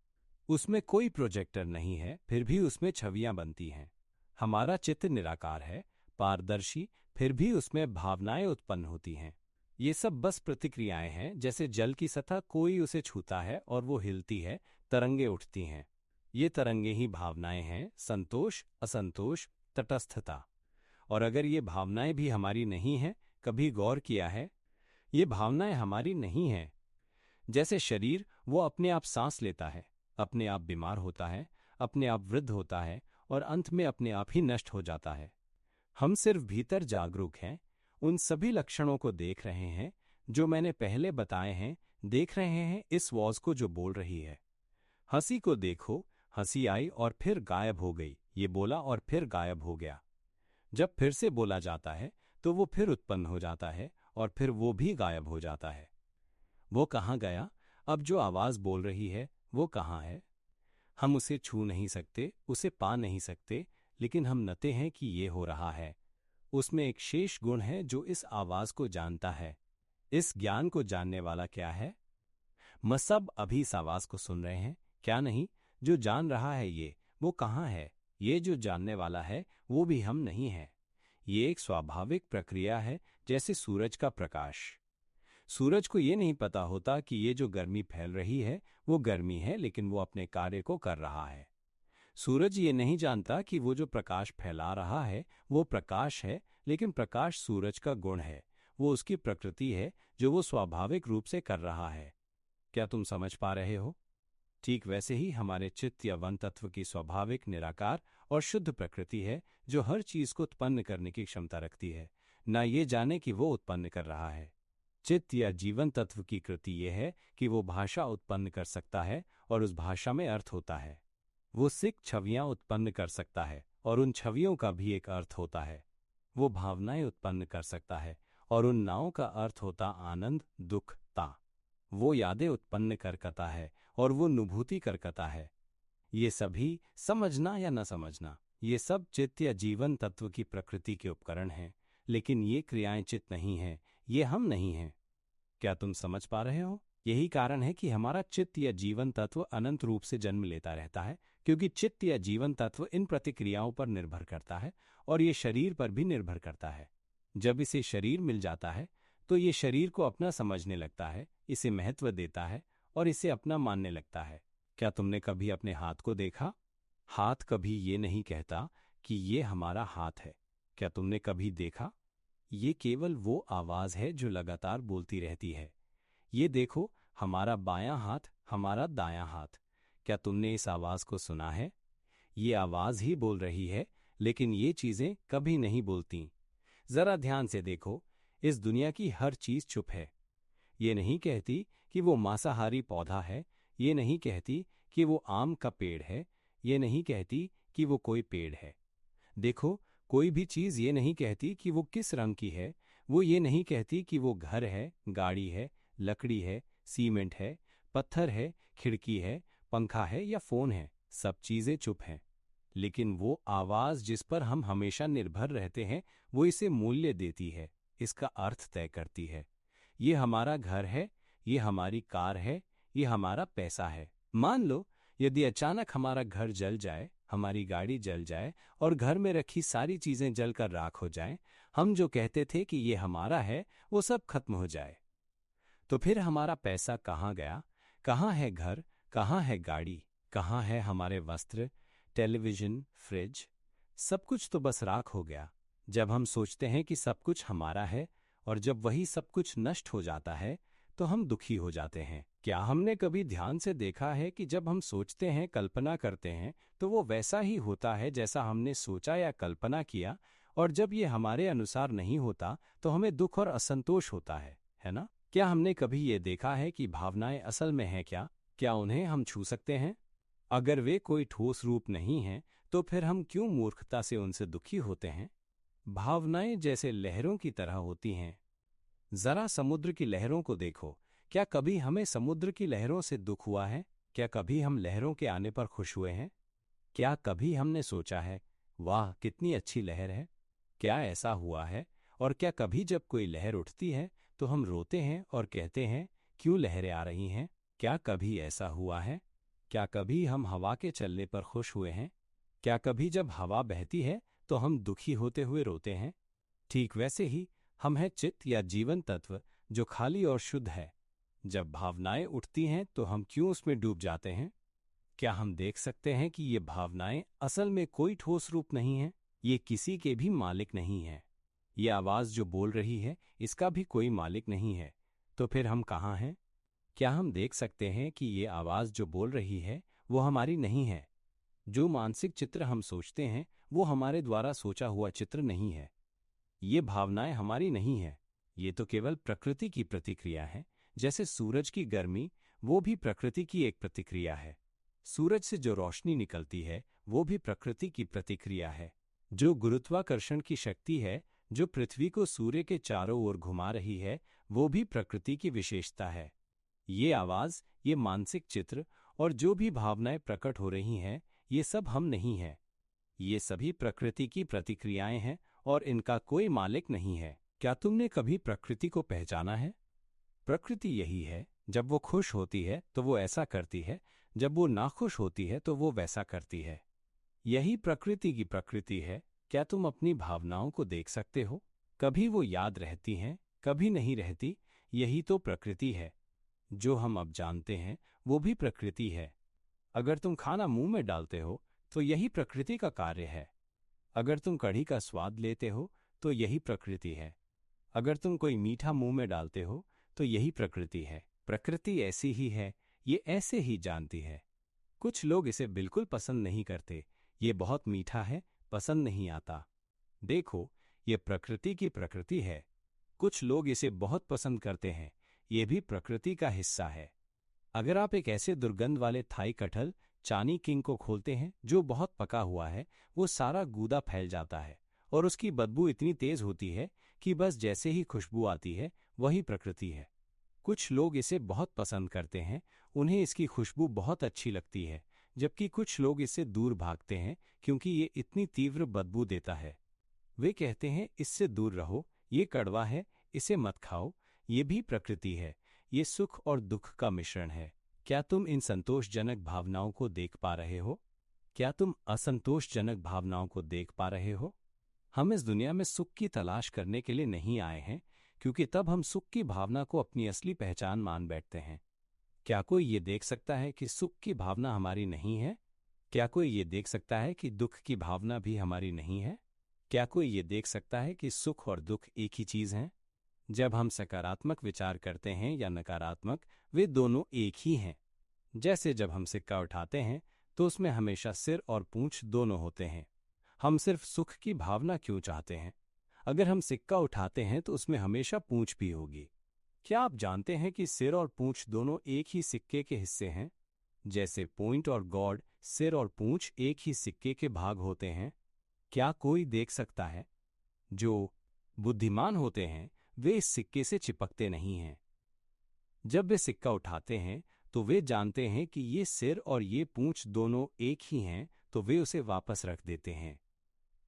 उसमें कोई प्रोजेक्टर नहीं है, फिर भी उसमें छवियां बनती हैं। हमारा चित्त निराकार है, पारदर्शी, फिर भी उसमें भावनाएं उत्पन्न होती हैं। ये सब बस प्रतिक्रियाएं हैं, जैसे जल की सतह, कोई उसे छूता है और वो हिलती है, तरंगे उठती हैं। ये तरंगे ही भावनाएं हैं, संतोष, असंतोष, तटस्थता। और अगर ये भावनाएं भी हमारी नहीं हैं, कभी गौर किया है? ये भावनाएं हमारी नहीं हैं। जैसे शरीर, वो अपने आप सांस लेता है, अपने आप बीमार होता है, अपने आप वृद्ध होता है और अंत में अपने आप ही नष्ट हो जाता है। हम सिर्फ भीतर जागरूक हैं, उन सभी लक्षणों को देख रहे हैं जो मैंने पहले बताए हैं। देख रहे हैं इस वॉज को जो बोल रही है। हंसी को देखो, हंसी आई और फिर गायब हो गई, ये बोला और फिर गायब हो गया। जब फिर से बोला जाता है तो वो फिर उत्पन्न हो जाता है और फिर वो भी गायब हो जाता है। वो कहाँ गया? अब जो आवाज बोल रही है वो कहाँ है? हम उसे छू नहीं सकते, उसे पा नहीं सकते, लेकिन हम नते हैं कि ये हो रहा है। उसमें एक शेष गुण है जो इस आवाज को जानता है। इस ज्ञान को जानने वाला क्या है? हम सब अभी इस आवाज को सुन रहे हैं, क्या नहीं? जो जान रहा है ये, वो कहाँ है? ये जो जानने वाला है वो भी हम नहीं है। ये एक स्वाभाविक प्रक्रिया है, जैसे सूरज का प्रकाश। सूरज को ये नहीं पता होता कि ये जो गर्मी फैल रही है वो गर्मी है, लेकिन वो अपने कार्य को कर रहा है। सूरज ये नहीं जानता कि वो जो प्रकाश फैला रहा है वो प्रकाश है, लेकिन प्रकाश सूरज का गुण है, वो उसकी प्रकृति है जो वो स्वाभाविक रूप से कर रहा है। क्या तुम समझ पा रहे हो? ठीक वैसे ही हमारे चित्त या वन तत्व की स्वाभाविक निराकार और शुद्ध प्रकृति है, जो हर चीज को उत्पन्न करने की क्षमता रखती है, न ये जाने कि वो उत्पन्न कर रहा है। चित्त या जीवन तत्व की कृति यह है कि वो भाषा उत्पन्न कर सकता है और उस भाषा में अर्थ होता है। वो सिक छवियां उत्पन्न कर सकता है और उन छवियों का भी एक अर्थ होता है। वो भावनाएं उत्पन्न कर सकता है और उन नावों का अर्थ होता आनंद, दुख, ता। वो यादें उत्पन्न करता है और वो अनुभूति करता है। ये सभी समझना या न समझना, ये सब चित्त या जीवन तत्व की प्रकृति के उपकरण हैं, लेकिन ये क्रियाएं चित्त नहीं हैं, ये हम नहीं हैं। क्या तुम समझ पा रहे हो? यही कारण है कि हमारा चित्त या जीवन तत्व अनंत रूप से जन्म लेता रहता है, क्योंकि चित्त या जीवन तत्व इन प्रतिक्रियाओं पर निर्भर करता है और ये शरीर पर भी निर्भर करता है। जब इसे शरीर मिल जाता है तो ये शरीर को अपना समझने लगता है, इसे महत्व देता है और इसे अपना मानने लगता है। क्या तुमने कभी अपने हाथ को देखा? हाथ कभी ये नहीं कहता कि ये हमारा हाथ है। क्या तुमने कभी देखा? ये केवल वो आवाज है जो लगातार बोलती रहती है, ये देखो हमारा बायां हाथ, हमारा दायां हाथ। क्या तुमने इस आवाज को सुना है? ये आवाज ही बोल रही है, लेकिन ये चीजें कभी नहीं बोलती। जरा ध्यान से देखो, इस दुनिया की हर चीज चुप है। ये नहीं कहती कि वो मांसाहारी पौधा है, ये नहीं कहती कि वो आम का पेड़ है, ये नहीं कहती कि वो कोई पेड़ है। देखो, कोई भी चीज ये नहीं कहती कि वो किस रंग की है, वो ये नहीं कहती कि वो घर है, गाड़ी है, लकड़ी है, सीमेंट है, पत्थर है, खिड़की है, पंखा है या फोन है। सब चीजें चुप हैं। लेकिन वो आवाज जिस पर हम हमेशा निर्भर रहते हैं, वो इसे मूल्य देती है, इसका अर्थ तय करती है। ये हमारा घर है, ये हमारी कार है, ये हमारा पैसा है। मान लो, यदि अचानक हमारा घर जल जाए, हमारी गाड़ी जल जाए और घर में रखी सारी चीजें जलकर राख हो जाएं, हम जो कहते थे कि ये हमारा है, वो सब खत्म हो जाए। तो फिर हमारा पैसा कहाँ गया? कहाँ है घर? कहाँ है गाड़ी? कहाँ है हमारे वस्त्र, टेलीविजन, फ्रिज? सब कुछ तो बस राख हो गया। जब हम सोचते हैं कि सब कुछ हमारा है और जब वही सब कुछ नष्ट हो जाता है, तो हम दुखी हो जाते हैं। क्या हमने कभी ध्यान से देखा है कि जब हम सोचते हैं, कल्पना करते हैं, तो वो वैसा ही होता है जैसा हमने सोचा या कल्पना किया, और जब ये हमारे अनुसार नहीं होता तो हमें दुख और असंतोष होता है ना? क्या हमने कभी ये देखा है कि भावनाएं असल में हैं क्या? क्या उन्हें हम छू सकते हैं? अगर वे कोई ठोस रूप नहीं हैं, तो फिर हम क्यों मूर्खता से उनसे दुखी होते हैं? भावनाएं जैसे लहरों की तरह होती हैं। जरा समुद्र की लहरों को देखो। क्या कभी हमें समुद्र की लहरों से दुख हुआ है? क्या कभी हम लहरों के आने पर खुश हुए हैं? क्या कभी हमने सोचा है, वाह कितनी अच्छी लहर है? क्या ऐसा हुआ है? और क्या कभी जब कोई लहर उठती है तो हम रोते हैं और कहते हैं, क्यों लहरें आ रही हैं? क्या कभी ऐसा हुआ है? क्या कभी हम हवा के चलने पर खुश हुए हैं? क्या कभी जब हवा बहती है तो हम दुखी होते हुए रोते हैं? ठीक वैसे ही हम हैं चित्त या जीवन तत्व, जो खाली और शुद्ध है। जब भावनाएं उठती हैं तो हम क्यों उसमें डूब जाते हैं? क्या हम देख सकते हैं कि ये भावनाएं असल में कोई ठोस रूप नहीं है? ये किसी के भी मालिक नहीं है। ये आवाज जो बोल रही है, इसका भी कोई मालिक नहीं है। तो फिर हम कहाँ हैं? क्या हम देख सकते हैं कि ये आवाज जो बोल रही है, वो हमारी नहीं है? जो मानसिक चित्र हम सोचते हैं, वो हमारे द्वारा सोचा हुआ चित्र नहीं है। ये भावनाएं हमारी नहीं है। ये तो केवल प्रकृति की प्रतिक्रिया है। जैसे सूरज की गर्मी, वो भी प्रकृति की एक प्रतिक्रिया है। सूरज से जो रोशनी निकलती है, वो भी प्रकृति की प्रतिक्रिया है। जो गुरुत्वाकर्षण की शक्ति है, जो पृथ्वी को सूर्य के चारों ओर घुमा रही है, वो भी प्रकृति की विशेषता है। ये आवाज, ये मानसिक चित्र और जो भी भावनाएं प्रकट हो रही हैं, ये सब हम नहीं हैं। ये सभी प्रकृति की प्रतिक्रियाएं हैं और इनका कोई मालिक नहीं है। क्या तुमने कभी प्रकृति को पहचाना है? प्रकृति यही है। जब वो खुश होती है तो वो ऐसा करती है, जब वो नाखुश होती है तो वो वैसा करती है। यही प्रकृति की प्रकृति है। क्या तुम अपनी भावनाओं को देख सकते हो? कभी वो याद रहती हैं, कभी नहीं रहती। यही तो प्रकृति है। जो हम अब जानते हैं, वो भी प्रकृति है। अगर तुम खाना मुंह में डालते हो तो यही प्रकृति का कार्य है। अगर तुम कढ़ी का स्वाद लेते हो तो यही प्रकृति है। अगर तुम कोई मीठा मुंह में डालते हो तो यही प्रकृति है। प्रकृति ऐसी ही है, ये ऐसे ही जानती है। कुछ लोग इसे बिल्कुल पसंद नहीं करते, ये बहुत मीठा है, पसंद नहीं आता। देखो, ये प्रकृति की प्रकृति है। कुछ लोग इसे बहुत पसंद करते हैं, ये भी प्रकृति का हिस्सा है। अगर आप एक ऐसे दुर्गंध वाले थाई कटहल चानी किंग को खोलते हैं जो बहुत पका हुआ है, वो सारा गूदा फैल जाता है और उसकी बदबू इतनी तेज होती है कि बस जैसे ही खुशबू आती है, वही प्रकृति है। कुछ लोग इसे बहुत पसंद करते हैं, उन्हें इसकी खुशबू बहुत अच्छी लगती है, जबकि कुछ लोग इससे दूर भागते हैं क्योंकि ये इतनी तीव्र बदबू देता है। वे कहते हैं, इससे दूर रहो, ये कड़वा है, इसे मत खाओ। ये भी प्रकृति है, ये सुख और दुख का मिश्रण है। क्या तुम इन संतोषजनक भावनाओं को देख पा रहे हो? क्या तुम असंतोषजनक भावनाओं को देख पा रहे हो? हम इस दुनिया में सुख की तलाश करने के लिए नहीं आए हैं, क्योंकि तब हम सुख की भावना को अपनी असली पहचान मान बैठते हैं। क्या कोई ये देख सकता है कि सुख की भावना हमारी नहीं है? क्या कोई ये देख सकता है कि दुख की भावना भी हमारी नहीं है? क्या कोई ये देख सकता है कि सुख और दुख एक ही चीज हैं? जब हम सकारात्मक विचार करते हैं या नकारात्मक, वे दोनों एक ही हैं। जैसे जब हम सिक्का उठाते हैं तो उसमें हमेशा सिर और पूंछ दोनों होते हैं। हम सिर्फ सुख की भावना क्यों चाहते हैं? अगर हम सिक्का उठाते हैं तो उसमें हमेशा पूंछ भी होगी। क्या आप जानते हैं कि सिर और पूंछ दोनों एक ही सिक्के के हिस्से हैं? जैसे पॉइंट और गॉड, सिर और पूंछ एक ही सिक्के के भाग होते हैं। क्या कोई देख सकता है? जो बुद्धिमान होते हैं वे इस सिक्के से चिपकते नहीं हैं। जब वे सिक्का उठाते हैं तो वे जानते हैं कि ये सिर और ये पूंछ दोनों एक ही हैं, तो वे उसे वापस रख देते हैं।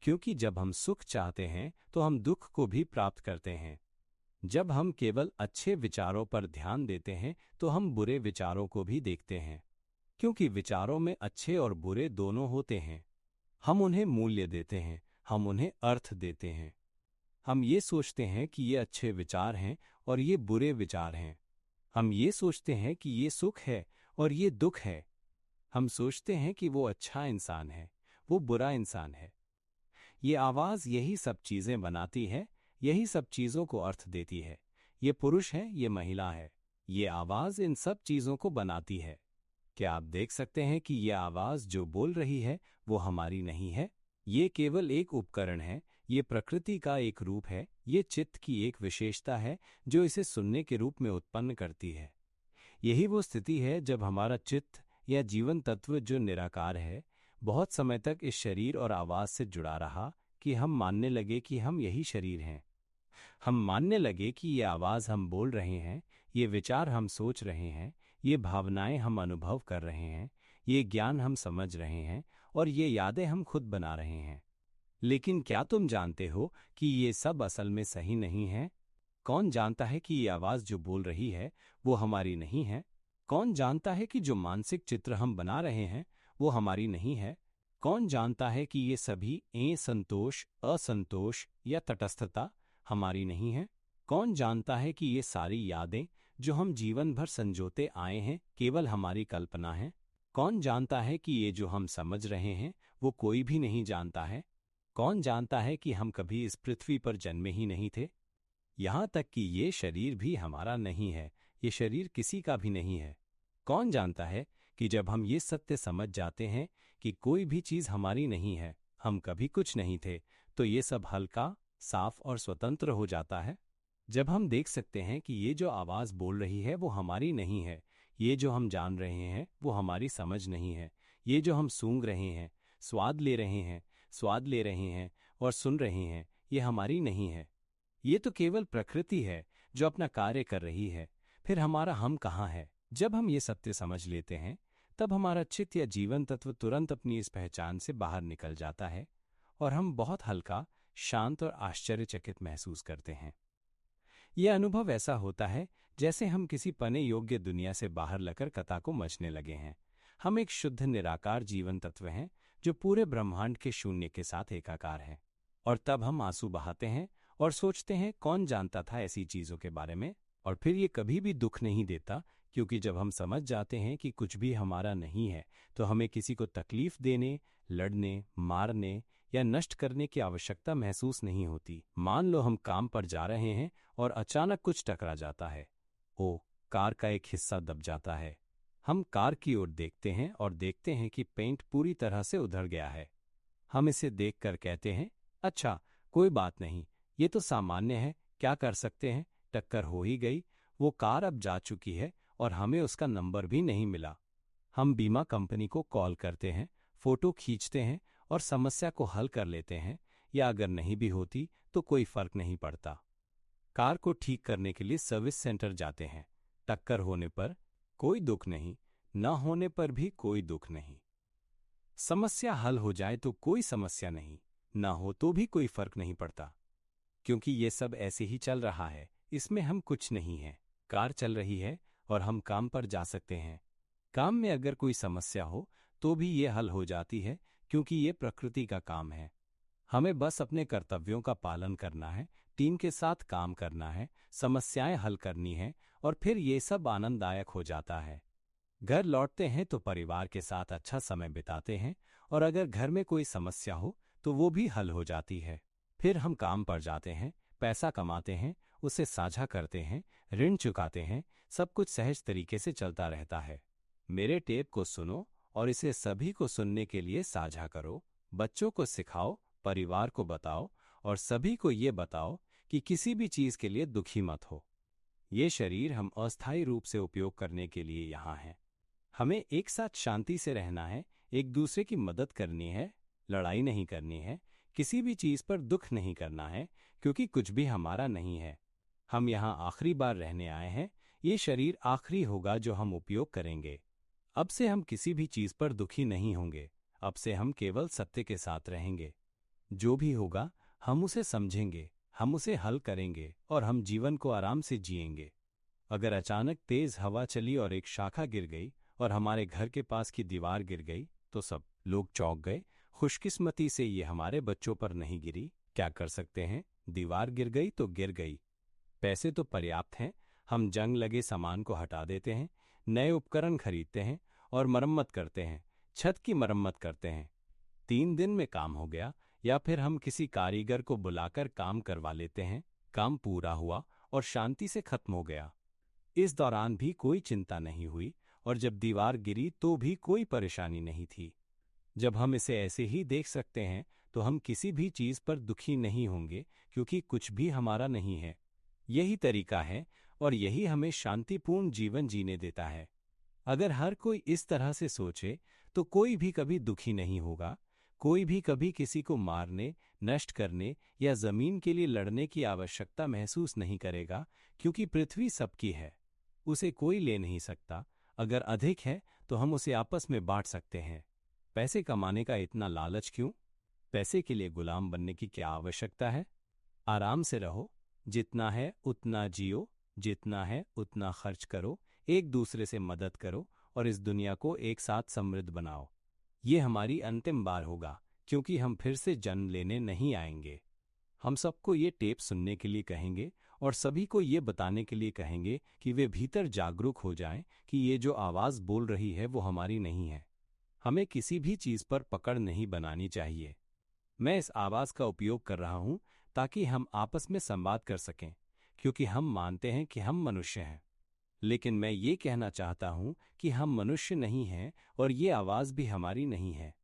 क्योंकि जब हम सुख चाहते हैं तो हम दुख को भी प्राप्त करते हैं। जब हम केवल अच्छे विचारों पर ध्यान देते हैं तो हम बुरे विचारों को भी देखते हैं। क्योंकि विचारों में अच्छे और बुरे दोनों होते हैं। हम उन्हें मूल्य देते हैं, हम उन्हें अर्थ देते हैं। हम ये सोचते हैं कि ये अच्छे विचार हैं और ये बुरे विचार हैं। हम ये सोचते हैं कि ये सुख है और ये दुख है। हम सोचते हैं कि वो अच्छा इंसान है, वो बुरा इंसान है। ये आवाज़ यही सब चीज़ें बनाती है, यही सब चीज़ों को अर्थ देती है। ये पुरुष है, ये महिला है। ये आवाज़ इन सब चीज़ों को बनाती है। क्या आप देख सकते हैं कि ये आवाज़ जो बोल रही है वो हमारी नहीं है? ये केवल एक उपकरण है, ये प्रकृति का एक रूप है, ये चित्त की एक विशेषता है जो इसे सुनने के रूप में उत्पन्न करती है। यही वो स्थिति है जब हमारा चित्त या जीवन तत्व जो निराकार है, बहुत समय तक इस शरीर और आवाज़ से जुड़ा रहा कि हम मानने लगे कि हम यही शरीर हैं। हम मानने लगे कि ये आवाज़ हम बोल रहे हैं, ये विचार हम सोच रहे हैं, ये भावनाएं हम अनुभव कर रहे हैं, ये ज्ञान हम समझ रहे हैं और ये यादें हम खुद बना रहे हैं। लेकिन क्या तुम जानते हो कि ये सब असल में सही नहीं है? कौन जानता है कि ये आवाज़ जो बोल रही है वो हमारी नहीं है? कौन जानता है कि जो मानसिक चित्र हम बना रहे हैं वो हमारी नहीं है? कौन जानता है कि ये सभी संतोष, असंतोष या तटस्थता हमारी नहीं है? कौन जानता है कि ये सारी यादें जो हम जीवन भर संजोते आए हैं केवल हमारी कल्पना है? कौन जानता है कि ये जो हम समझ रहे हैं वो कोई भी नहीं जानता है? कौन जानता है कि हम कभी इस पृथ्वी पर जन्मे ही नहीं थे? यहाँ तक कि ये शरीर भी हमारा नहीं है, ये शरीर किसी का भी नहीं है। कौन जानता है कि जब हम ये सत्य समझ जाते हैं कि कोई भी चीज़ हमारी नहीं है, हम कभी कुछ नहीं थे, तो ये सब हल्का, साफ और स्वतंत्र हो जाता है। जब हम देख सकते हैं कि ये जो आवाज़ बोल रही है वो हमारी नहीं है, ये जो हम जान रहे हैं वो हमारी समझ नहीं है, ये जो हम सूंघ रहे हैं, स्वाद ले रहे हैं, स्वाद ले रहे हैं और सुन रहे हैं, ये हमारी नहीं है। ये तो केवल प्रकृति है जो अपना कार्य कर रही है। फिर हमारा हम कहाँ है? जब हम ये सत्य समझ लेते हैं तब हमारा चित्त या जीवन तत्व तुरंत अपनी इस पहचान से बाहर निकल जाता है और हम बहुत हल्का, शांत और आश्चर्यचकित महसूस करते हैं। यह अनुभव ऐसा होता है जैसे हम किसी पने योग्य दुनिया से बाहर लकर कथा को मचने लगे हैं। हम एक शुद्ध निराकार जीवन तत्व हैं जो पूरे ब्रह्मांड के शून्य के साथ एकाकार हैं। और तब हम आंसू बहाते हैं और सोचते हैं, कौन जानता था ऐसी चीज़ों के बारे में? और फिर ये कभी भी दुख नहीं देता, क्योंकि जब हम समझ जाते हैं कि कुछ भी हमारा नहीं है तो हमें किसी को तकलीफ देने, लड़ने, मारने या नष्ट करने की आवश्यकता महसूस नहीं होती। मान लो हम काम पर जा रहे हैं और अचानक कुछ टकरा जाता है। कार का एक हिस्सा दब जाता है। हम कार की ओर देखते हैं और देखते हैं कि पेंट पूरी तरह से उधड़ गया है। हम इसे देखकर कहते हैं, अच्छा, कोई बात नहीं, ये तो सामान्य है, क्या कर सकते हैं, टक्कर हो ही गई। वो कार अब जा चुकी है और हमें उसका नंबर भी नहीं मिला। हम बीमा कंपनी को कॉल करते हैं, फोटो खींचते हैं और समस्या को हल कर लेते हैं, या अगर नहीं भी होती तो कोई फर्क नहीं पड़ता। कार को ठीक करने के लिए सर्विस सेंटर जाते हैं। टक्कर होने पर कोई दुख नहीं, न होने पर भी कोई दुख नहीं। समस्या हल हो जाए तो कोई समस्या नहीं, न हो तो भी कोई फर्क नहीं पड़ता, क्योंकि ये सब ऐसे ही चल रहा है, इसमें हम कुछ नहीं हैं। कार चल रही है और हम काम पर जा सकते हैं। काम में अगर कोई समस्या हो तो भी ये हल हो जाती है, क्योंकि ये प्रकृति का काम है। हमें बस अपने कर्तव्यों का पालन करना है, टीम के साथ काम करना है, समस्याएं हल करनी है, और फिर ये सब आनंददायक हो जाता है। घर लौटते हैं तो परिवार के साथ अच्छा समय बिताते हैं, और अगर घर में कोई समस्या हो तो वो भी हल हो जाती है। फिर हम काम पर जाते हैं, पैसा कमाते हैं, उसे साझा करते हैं, ऋण चुकाते हैं, सब कुछ सहज तरीके से चलता रहता है। मेरे टेप को सुनो और इसे सभी को सुनने के लिए साझा करो। बच्चों को सिखाओ, परिवार को बताओ, और सभी को ये बताओ कि किसी भी चीज के लिए दुखी मत हो। ये शरीर हम अस्थायी रूप से उपयोग करने के लिए यहाँ हैं। हमें एक साथ शांति से रहना है, एक दूसरे की मदद करनी है, लड़ाई नहीं करनी है, किसी भी चीज पर दुख नहीं करना है, क्योंकि कुछ भी हमारा नहीं है। हम यहाँ आखिरी बार रहने आए हैं, ये शरीर आखिरी होगा जो हम उपयोग करेंगे। अब से हम किसी भी चीज पर दुखी नहीं होंगे, अब से हम केवल सत्य के साथ रहेंगे। जो भी होगा हम उसे समझेंगे, हम उसे हल करेंगे, और हम जीवन को आराम से जिएंगे। अगर अचानक तेज हवा चली और एक शाखा गिर गई और हमारे घर के पास की दीवार गिर गई तो सब लोग चौंक गए। खुशकिस्मती से ये हमारे बच्चों पर नहीं गिरी। क्या कर सकते हैं, दीवार गिर गई तो गिर गई। पैसे तो पर्याप्त हैं, हम जंग लगे सामान को हटा देते हैं, नए उपकरण खरीदते हैं और मरम्मत करते हैं, छत की मरम्मत करते हैं। 3 दिन में काम हो गया, या फिर हम किसी कारीगर को बुलाकर काम करवा लेते हैं। काम पूरा हुआ और शांति से खत्म हो गया। इस दौरान भी कोई चिंता नहीं हुई, और जब दीवार गिरी तो भी कोई परेशानी नहीं थी। जब हम इसे ऐसे ही देख सकते हैं तो हम किसी भी चीज पर दुखी नहीं होंगे, क्योंकि कुछ भी हमारा नहीं है। यही तरीका है और यही हमें शांतिपूर्ण जीवन जीने देता है। अगर हर कोई इस तरह से सोचे तो कोई भी कभी दुखी नहीं होगा, कोई भी कभी किसी को मारने, नष्ट करने या जमीन के लिए लड़ने की आवश्यकता महसूस नहीं करेगा, क्योंकि पृथ्वी सबकी है, उसे कोई ले नहीं सकता। अगर अधिक है तो हम उसे आपस में बांट सकते हैं। पैसे कमाने का इतना लालच क्यों? पैसे के लिए गुलाम बनने की क्या आवश्यकता है? आराम से रहो, जितना है उतना जियो, जितना है उतना खर्च करो, एक दूसरे से मदद करो और इस दुनिया को एक साथ समृद्ध बनाओ। ये हमारी अंतिम बार होगा, क्योंकि हम फिर से जन्म लेने नहीं आएंगे। हम सबको ये टेप सुनने के लिए कहेंगे और सभी को ये बताने के लिए कहेंगे कि वे भीतर जागरूक हो जाएं कि ये जो आवाज़ बोल रही है वो हमारी नहीं है। हमें किसी भी चीज़ पर पकड़ नहीं बनानी चाहिए। मैं इस आवाज़ का उपयोग कर रहा हूँ ताकि हम आपस में संवाद कर सकें, क्योंकि हम मानते हैं कि हम मनुष्य हैं। लेकिन मैं ये कहना चाहता हूँ कि हम मनुष्य नहीं हैं और ये आवाज़ भी हमारी नहीं है।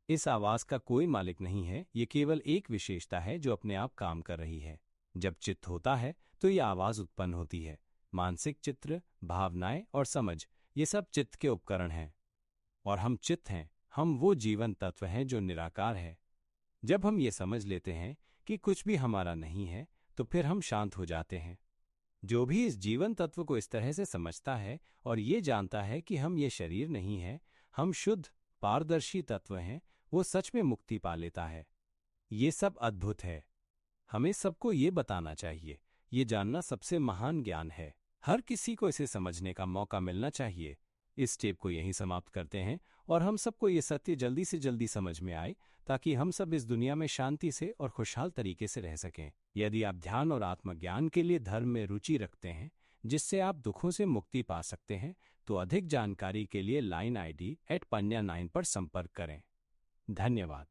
इस आवाज़ का कोई मालिक नहीं है, ये केवल एक विशेषता है जो अपने आप काम कर रही है। जब चित्त होता है तो ये आवाज़ उत्पन्न होती है। मानसिक चित्र, भावनाएं और समझ, ये सब चित्त के उपकरण हैं। और हम चित्त हैं, हम वो जीवन तत्व हैं जो निराकार है। जब हम ये समझ लेते हैं कि कुछ भी हमारा नहीं है तो फिर हम शांत हो जाते हैं। जो भी इस जीवन तत्व को इस तरह से समझता है और ये जानता है कि हम ये शरीर नहीं है, हम शुद्ध पारदर्शी तत्व हैं, वो सच में मुक्ति पा लेता है। ये सब अद्भुत है। हमें सबको ये बताना चाहिए। ये जानना सबसे महान ज्ञान है। हर किसी को इसे समझने का मौका मिलना चाहिए। इस टेप को यहीं समाप्त करते हैं और हम सबको ये सत्य जल्दी से जल्दी समझ में आए, ताकि हम सब इस दुनिया में शांति से और खुशहाल तरीके से रह सकें। यदि आप ध्यान और आत्मज्ञान के लिए धर्म में रुचि रखते हैं, जिससे आप दुखों से मुक्ति पा सकते हैं, तो अधिक जानकारी के लिए लाइन ID @panya9 पर संपर्क करें। धन्यवाद।